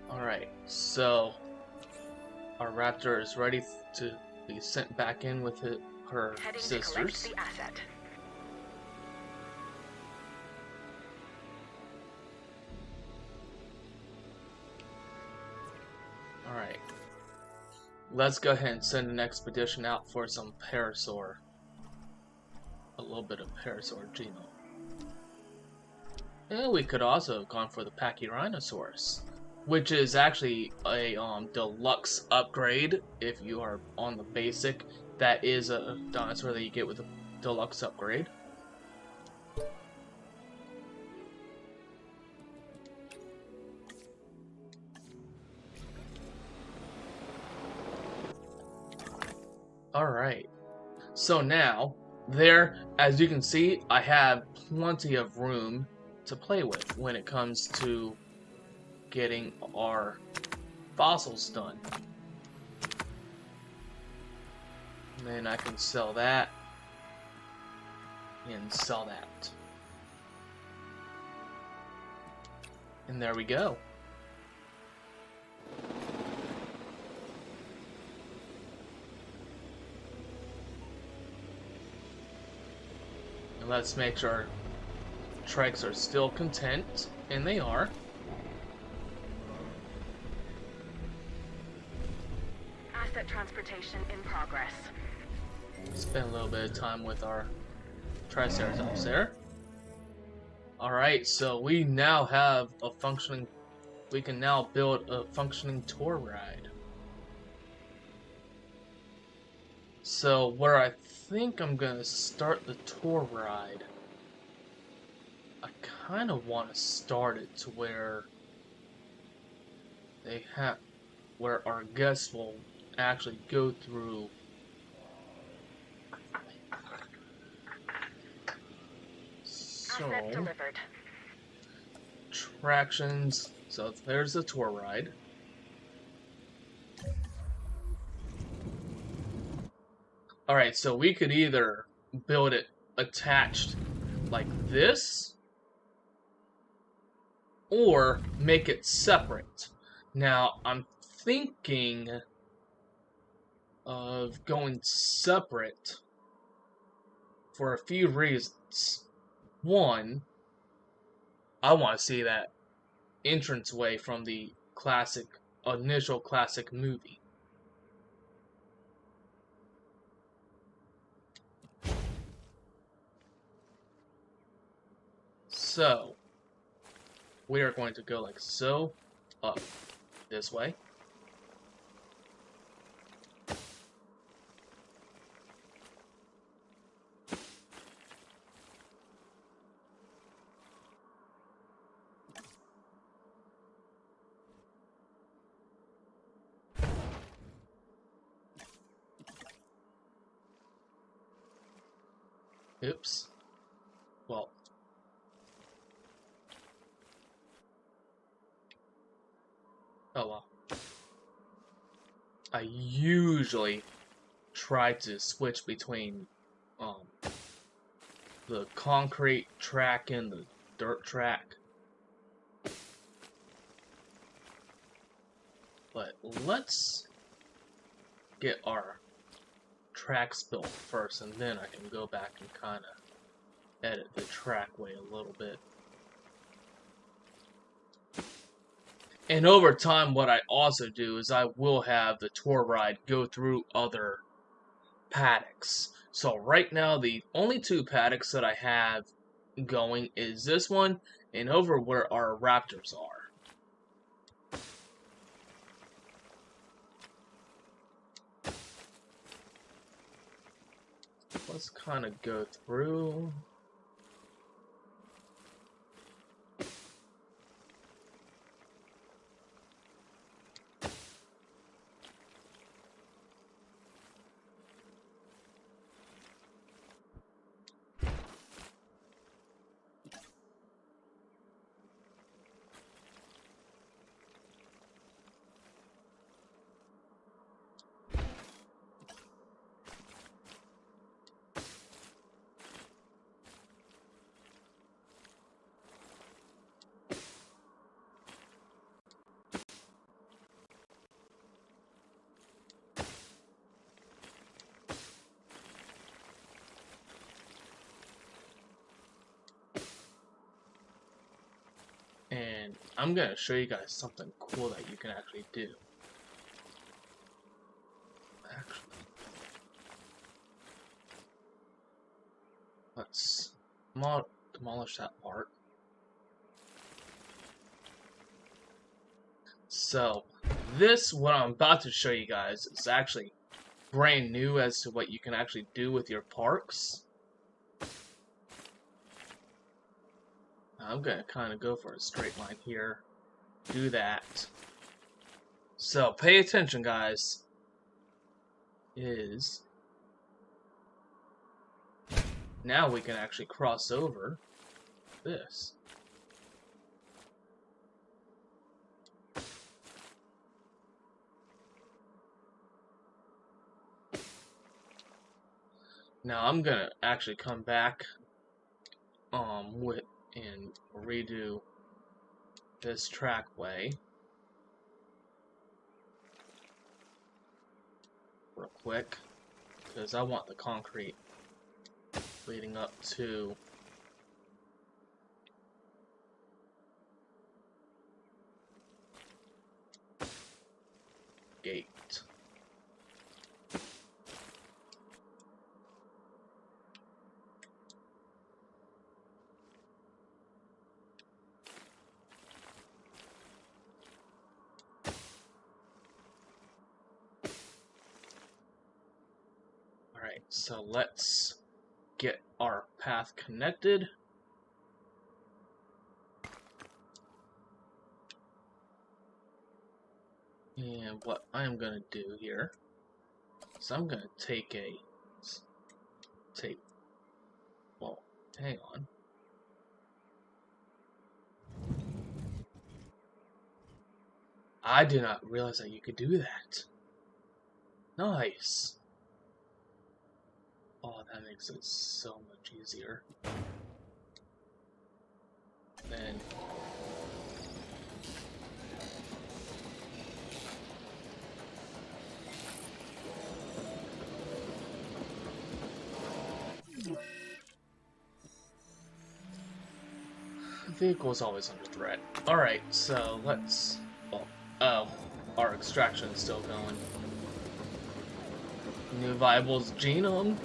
Alright, so our raptor is ready to be sent back in with her Heading sisters. to collect the asset. Alright. Let's go ahead and send an expedition out for some parasaur. A little bit of parasaur genome. And we could also have gone for the Pachyrhinosaurus, which is actually a deluxe upgrade if you are on the basic. That is a dinosaur that you get with a deluxe upgrade. Alright, so now, there, as you can see, I have plenty of room to play with when it comes to getting our fossils done. And then I can sell that, and sell that. And there we go. Let's make sure our trikes are still content, and they are. Asset transportation in progress. Spend a little bit of time with our Triceratops there. Alright, so we now have a functioning... We can now build a functioning tour ride. So where I think I'm gonna start the tour ride, I kind of want to start it to where where our guests will actually go through Asset delivered. attractions. So there's the tour ride. Alright, so we could either build it attached like this, or make it separate. Now, I'm thinking of going separate for a few reasons. One, I want to see that entranceway from the initial classic movie. So, we are going to go like so, up. this way. Oops. Well. Oh well. I usually try to switch between the concrete track and the dirt track. But let's get our tracks built first, and then I can go back and kind of edit the trackway a little bit. And over time, what I also do is I will have the tour ride go through other paddocks. So right now, the only 2 paddocks that I have going is this one and over where our raptors are. Let's kind of go through. And I'm going to show you guys something cool that you can actually do. Let's demolish that part. So, what I'm about to show you guys is actually brand new as to what you can actually do with your parks. I'm going to kind of go for a straight line here. Do that. So, pay attention, guys. Now we can actually cross over this. Now I'm gonna actually come back and redo this trackway real quick because I want the concrete leading up to gate. Alright, so let's get our path connected. And what I'm going to do here is I'm going to well, hang on. I did not realize that you could do that. Nice. Oh, that makes it so much easier. Then the vehicle is always under threat. Alright, so let's... Oh, our extraction is still going. New viable's genome.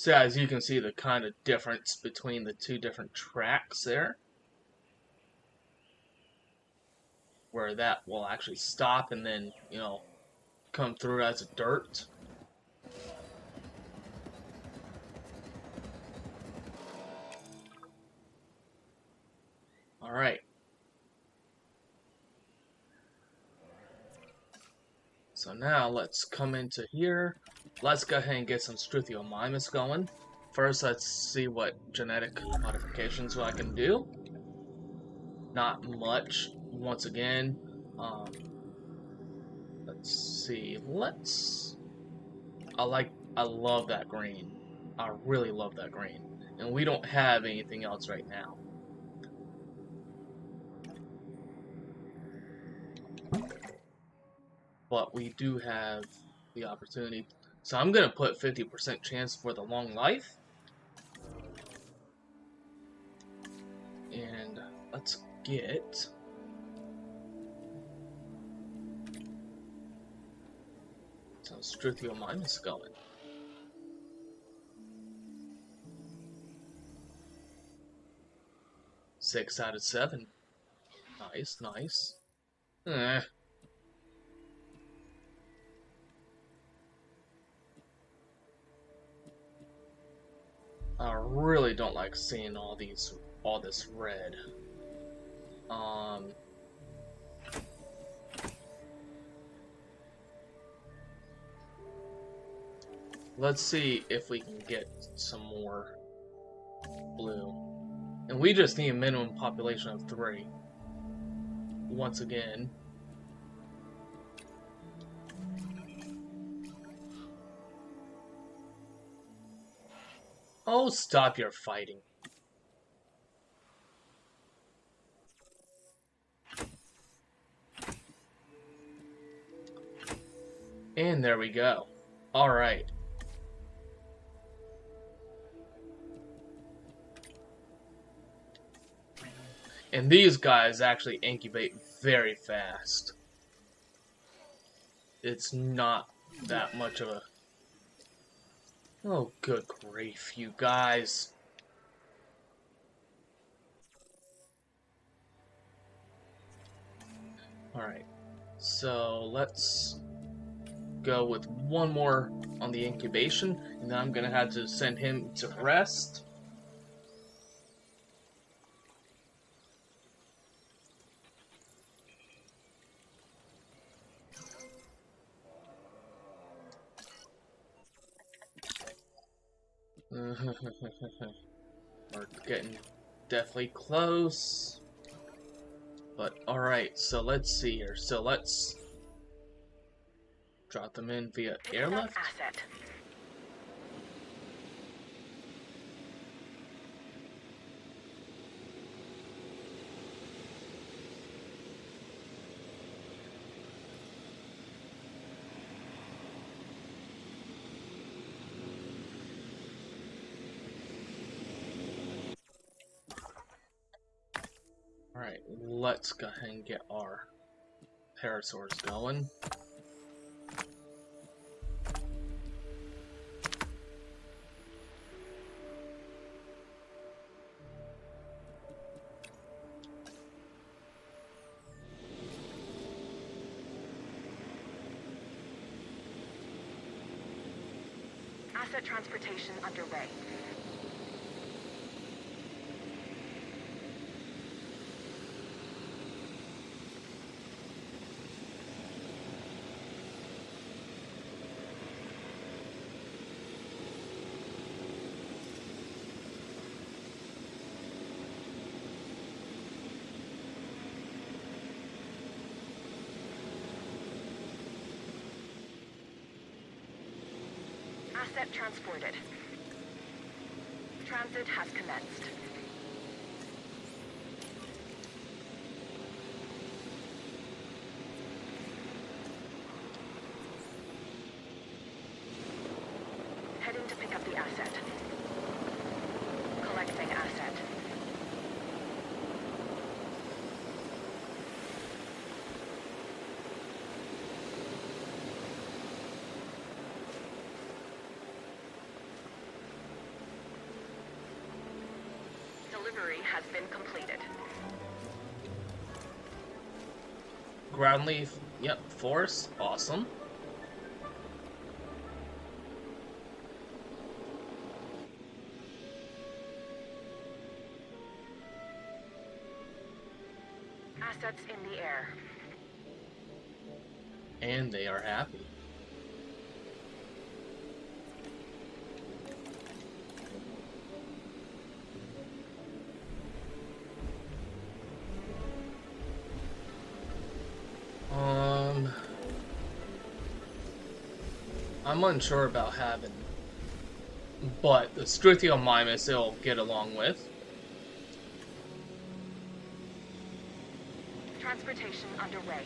So as you can see the kind of difference between the two different tracks there, where that will actually stop and then, you know, come through as a dirt. Alright. So now let's come into here. Let's go ahead and get some Struthiomimus going. First, let's see what genetic modifications I can do. Not much. Once again, let's see. I love that green. I really love that green. And we don't have anything else right now. But we do have the opportunity. So I'm going to put 50% chance for the long life. And let's get some Struthiomimus going. Six out of 7. Nice, nice. Eh. I really don't like seeing all this red. Let's see if we can get some more blue. And we just need a minimum population of 3. Once again. Oh, stop your fighting. And there we go. Alright. And these guys actually incubate very fast. It's not that much of a... Oh, good grief, you guys. Alright. So, let's go with one more on the incubation, and then I'm gonna have to send him to rest. We're getting definitely close. But alright, so let's see here. So let's drop them in via airlift. Asset. Alright, let's go ahead and get our parasaurs going. Asset transportation underway. Asset transported. Transit has commenced. Heading to pick up the asset. Collecting asset. delivery has been completed. Ground leaf, yep, force, awesome. Assets in the air. And they are happy. I'm unsure about having, but the Struthiomimus it'll get along with. Transportation underway.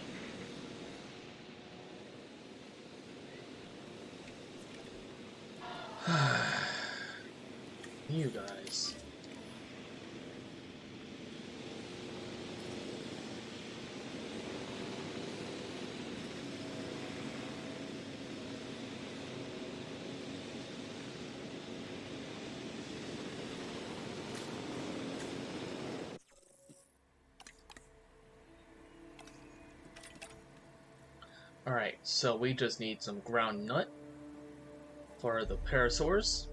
You guys. Alright, so we just need some ground nut for the parasaurs.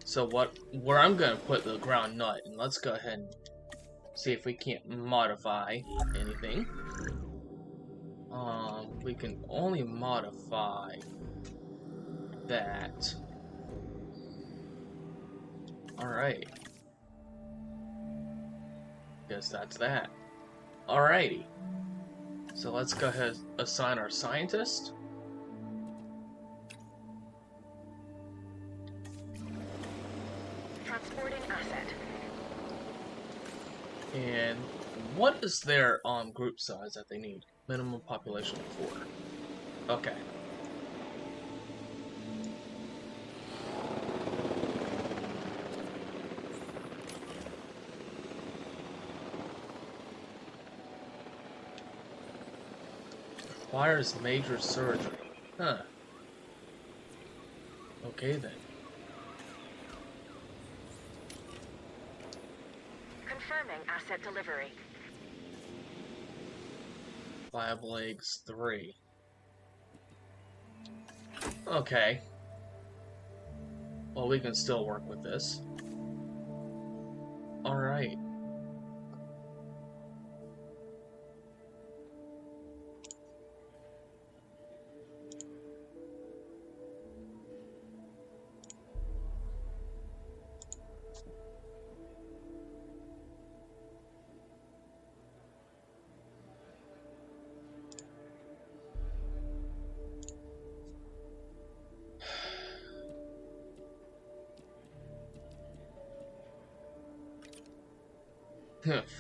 So where I'm gonna put the ground nut, and let's go ahead and see if we can't modify anything. We can only modify that. Alright. Guess that's that. Alrighty. So let's go ahead and assign our scientist. Transporting asset. And what is their group size that they need? Minimum population of 4. Okay. Requires major surgery. Huh. Okay then. Confirming asset delivery. Viable eggs 3. Okay. Well, we can still work with this. Alright.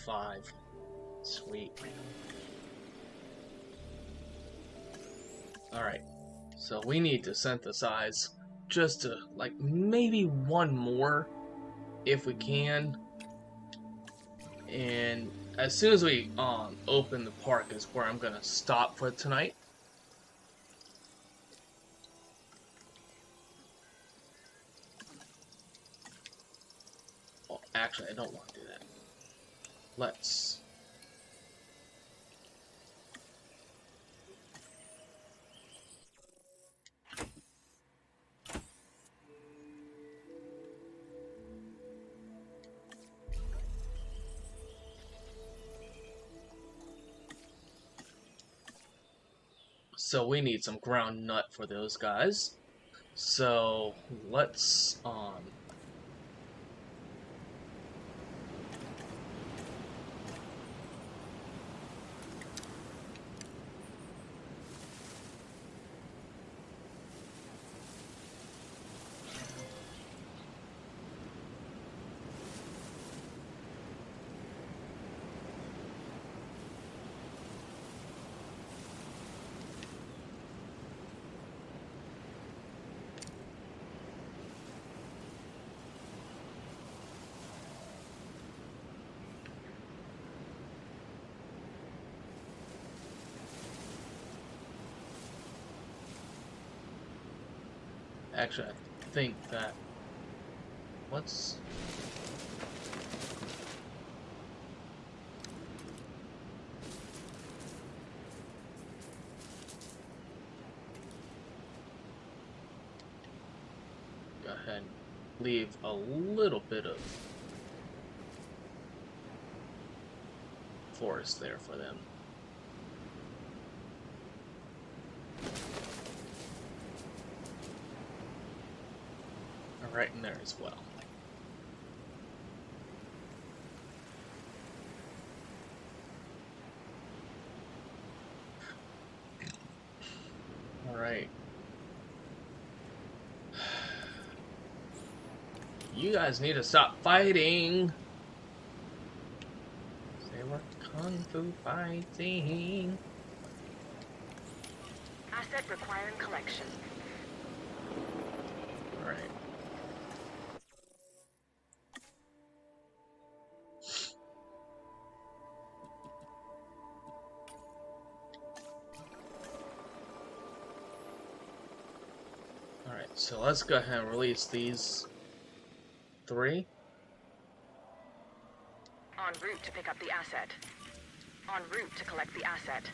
Five. Sweet. Alright. So we need to synthesize just to, like, maybe one more if we can. And as soon as we open the park is where I'm gonna stop for tonight. Well, actually, I don't want to do that. Let's... So we need some ground nut for those guys. So let's actually I think that let's ahead and leave a little bit of forest there for them. Right in there as well. Alright. You guys need to stop fighting. Say we're kung fu fighting. Asset requiring collection. Alright. Alright, so let's go ahead and release these 3. En route to pick up the asset. En route to collect the asset.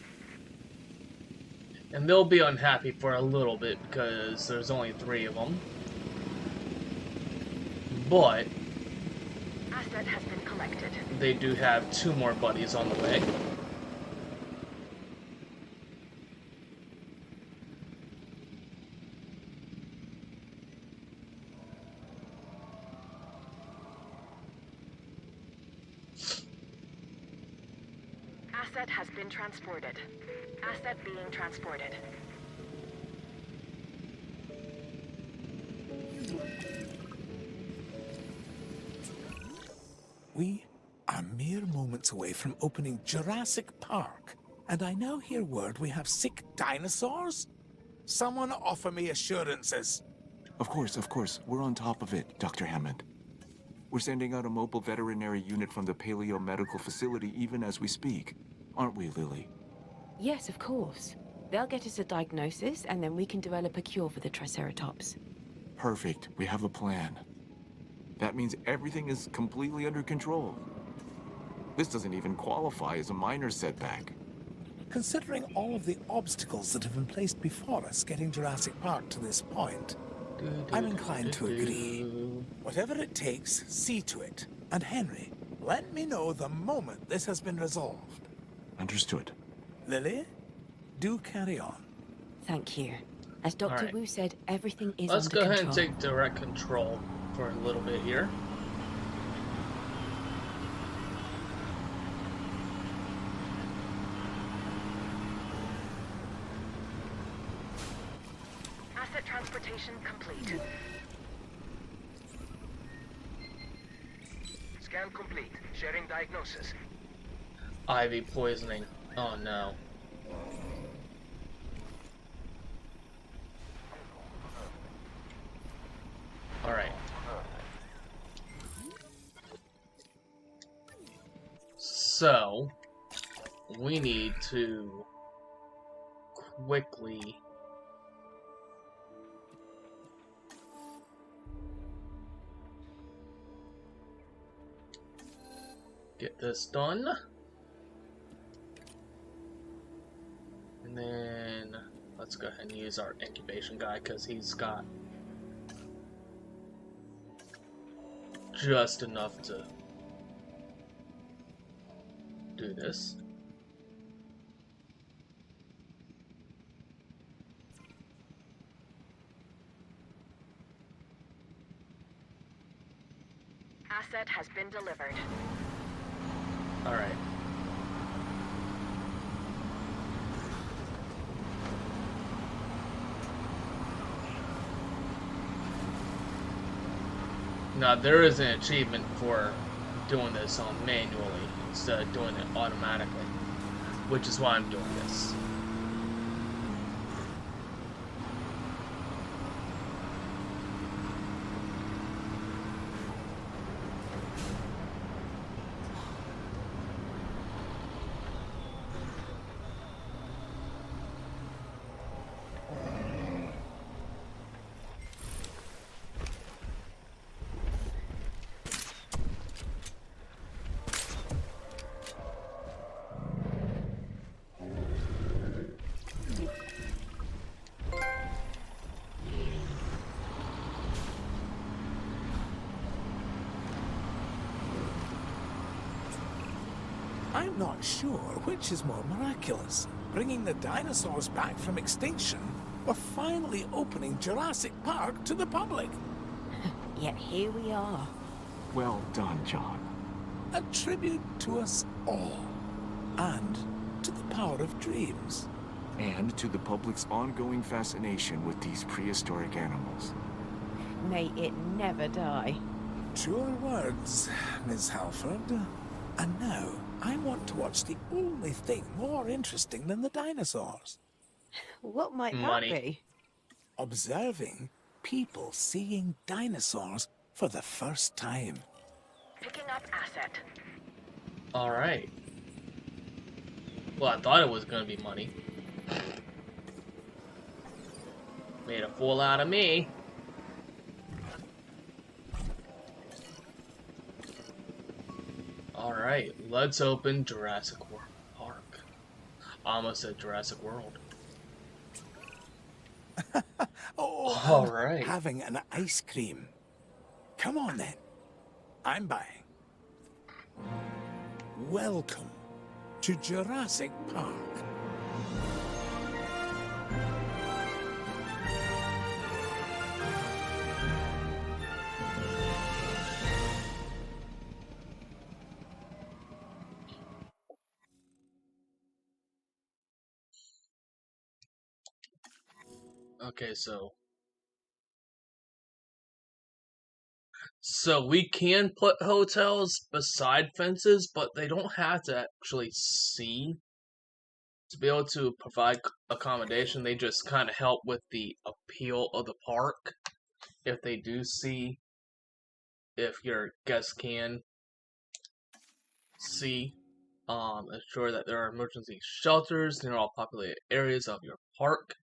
And they'll be unhappy for a little bit because there's only 3 of them. But Asset has been collected. they do have 2 more buddies on the way. Asset has been transported. Asset being transported. We are mere moments away from opening Jurassic Park, and I now hear word we have sick dinosaurs? Someone offer me assurances. Of course. We're on top of it, Dr. Hammond. We're sending out a mobile veterinary unit from the Paleo Medical Facility even as we speak. Aren't we, Lily? Yes, of course. They'll get us a diagnosis, and then we can develop a cure for the Triceratops. Perfect. We have a plan. That means everything is completely under control. This doesn't even qualify as a minor setback. Considering all of the obstacles that have been placed before us getting Jurassic Park to this point, I'm inclined to agree. Whatever it takes, see to it. And Henry, let me know the moment this has been resolved. Understood. Lily, do carry on. Thank you. As Dr. Alright. Wu said, everything is Let's under go ahead control. and take direct control for a little bit here. Asset transportation complete. Scan complete. Sharing diagnosis. IV poisoning. Oh no. Alright. So, we need to quickly get this done. And then let's go ahead and use our incubation guy because he's got just enough to do this. Asset has been delivered. Alright. Now, there is an achievement for doing this on manually instead of doing it automatically, which is why I'm doing this. I'm not sure which is more miraculous. Bringing the dinosaurs back from extinction, or finally opening Jurassic Park to the public. Yet here we are. Well done, John. A tribute to us all. And to the power of dreams. And to the public's ongoing fascination with these prehistoric animals. May it never die. Truer words, Miss Halford. And now, I want to watch the only thing more interesting than the dinosaurs. What might Money. that be? Observing people seeing dinosaurs for the first time. Picking up asset. Alright. Well, I thought it was gonna be money. Made a fool out of me. Alright, let's open Jurassic World Park. I almost said Jurassic World. Oh, All and right. having an ice cream. Come on then. I'm buying. Welcome to Jurassic Park. Okay, so we can put hotels beside fences, but they don't have to actually see to be able to provide accommodation. They just kind of help with the appeal of the park. If they do see, if your guests can see, ensure that there are emergency shelters near all populated areas of your park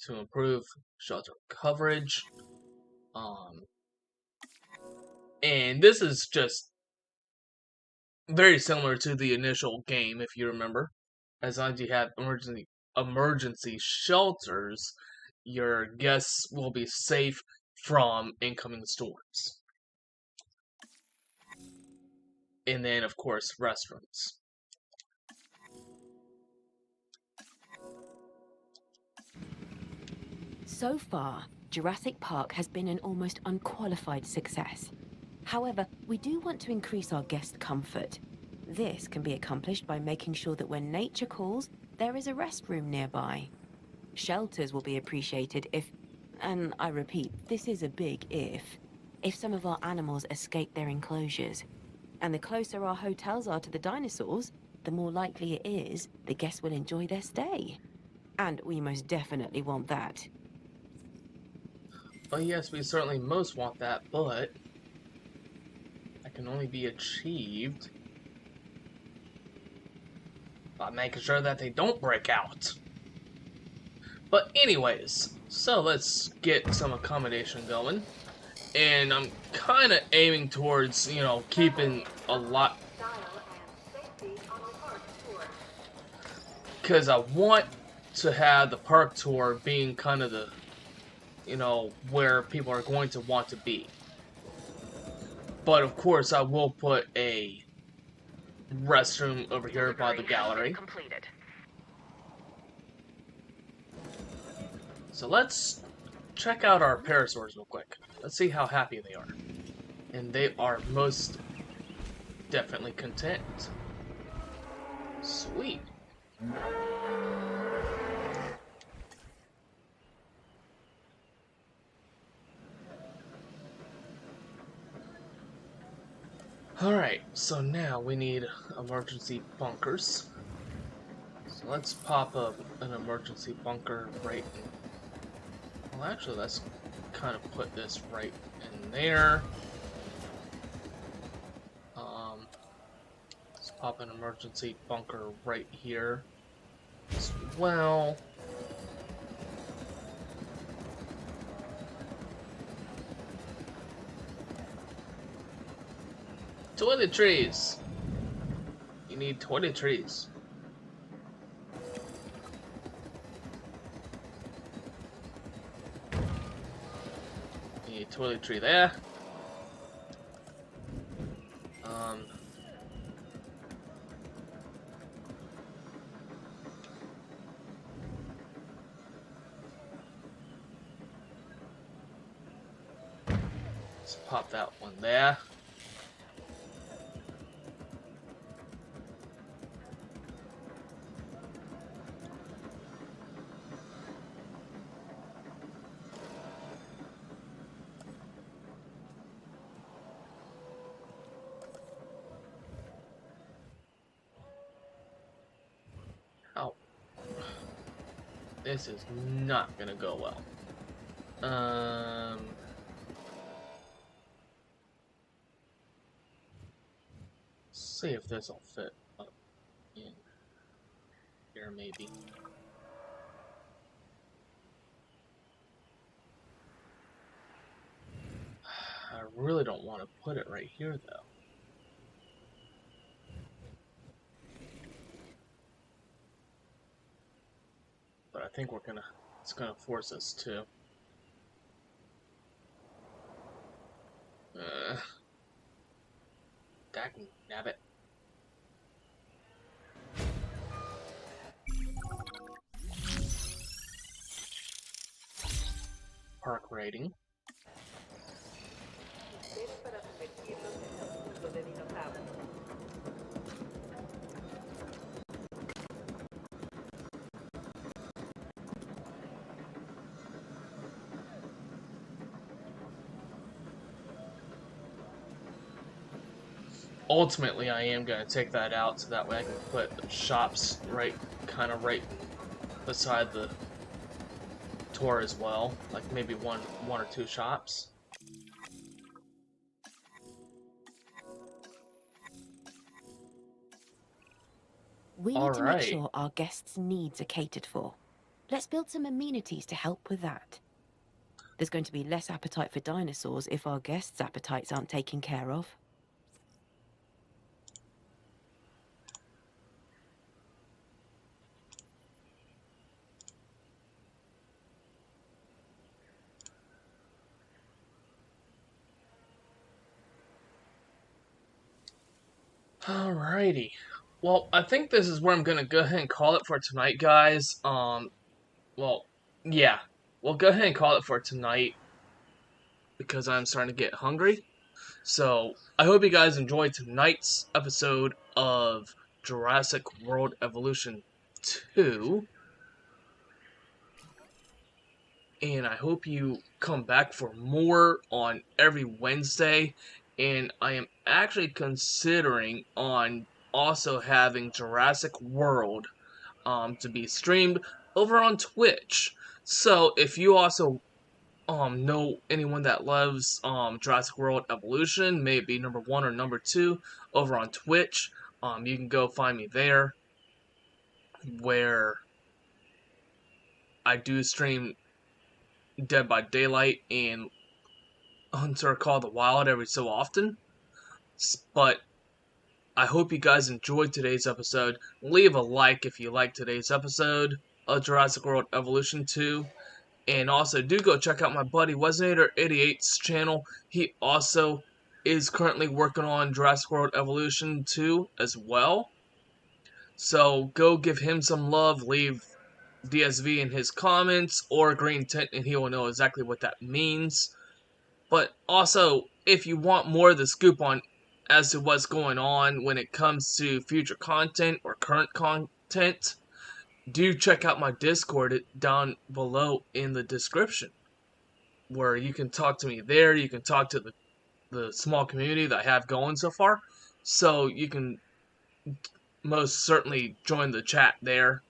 to improve shelter coverage. And this is just very similar to the initial game, if you remember. As long as you have emergency shelters, your guests will be safe from incoming storms. And then, of course, restrooms. So far, Jurassic Park has been an almost unqualified success. However, we do want to increase our guest comfort. This can be accomplished by making sure that when nature calls, there is a restroom nearby. Shelters will be appreciated if, and I repeat, this is a big if some of our animals escape their enclosures. And the closer our hotels are to the dinosaurs, the more likely it is the guests will enjoy their stay. And we most definitely want that. Well, yes, we certainly most want that, but that can only be achieved by making sure that they don't break out. But anyways, so let's get some accommodation going. And I'm kind of aiming towards, keeping a lot, because I want to have the park tour being kind of the, where people are going to want to be. But of course, I will put a restroom over here by the gallery. Completed. So let's check out our parasaurs real quick. Let's see how happy they are. And they are most definitely content. Sweet. Alright, so now we need emergency bunkers. So let's pop up an emergency bunker right in. Well, actually, let's kind of put this right in there. Let's pop an emergency bunker right here as well. Toiletries! You need toiletries. You need toiletry there. Let's pop that one there. Oh. This is not gonna go well. See if this will fit up in here, maybe. I really don't want to put it right here, though. But I think it's gonna force us to. Dang nabbit. Park rating. Ultimately, I am going to take that out so that way I can put shops kind of right beside the tour as well. Like maybe one or two shops. We need to make sure our guests' needs are catered for. Let's build some amenities to help with that. There's going to be less appetite for dinosaurs if our guests' appetites aren't taken care of. Alrighty. Well, I think this is where I'm gonna go ahead and call it for tonight, guys. Well, yeah. We'll go ahead and call it for tonight because I'm starting to get hungry. So, I hope you guys enjoyed tonight's episode of Jurassic World Evolution 2. And I hope you come back for more on every Wednesday. And I am actually considering on also having Jurassic World to be streamed over on Twitch. So if you also know anyone that loves Jurassic World Evolution, maybe number 1 or number 2 over on Twitch, you can go find me there, where I do stream Dead by Daylight and Hunter Call the Wild every so often. But I hope you guys enjoyed today's episode. Leave a like if you liked today's episode of Jurassic World Evolution 2. And also, do go check out my buddy Weznator88's channel. He also is currently working on Jurassic World Evolution 2 as well. So, go give him some love. Leave DSV in his comments or green tint and he will know exactly what that means. But also, if you want more of the scoop on as to what's going on when it comes to future content or current content, do check out my Discord down below in the description, where you can talk to me there. You can talk to the small community that I have going so far, so you can most certainly join the chat there.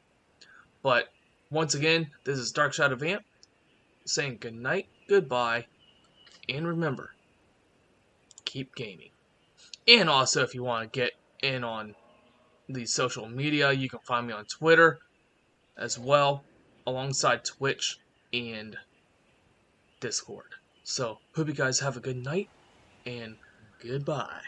But once again, this is Dark Shadow Vamp saying good night, goodbye, and remember, keep gaming. And also, if you want to get in on the social media, you can find me on Twitter as well, alongside Twitch and Discord. So, hope you guys have a good night, and goodbye.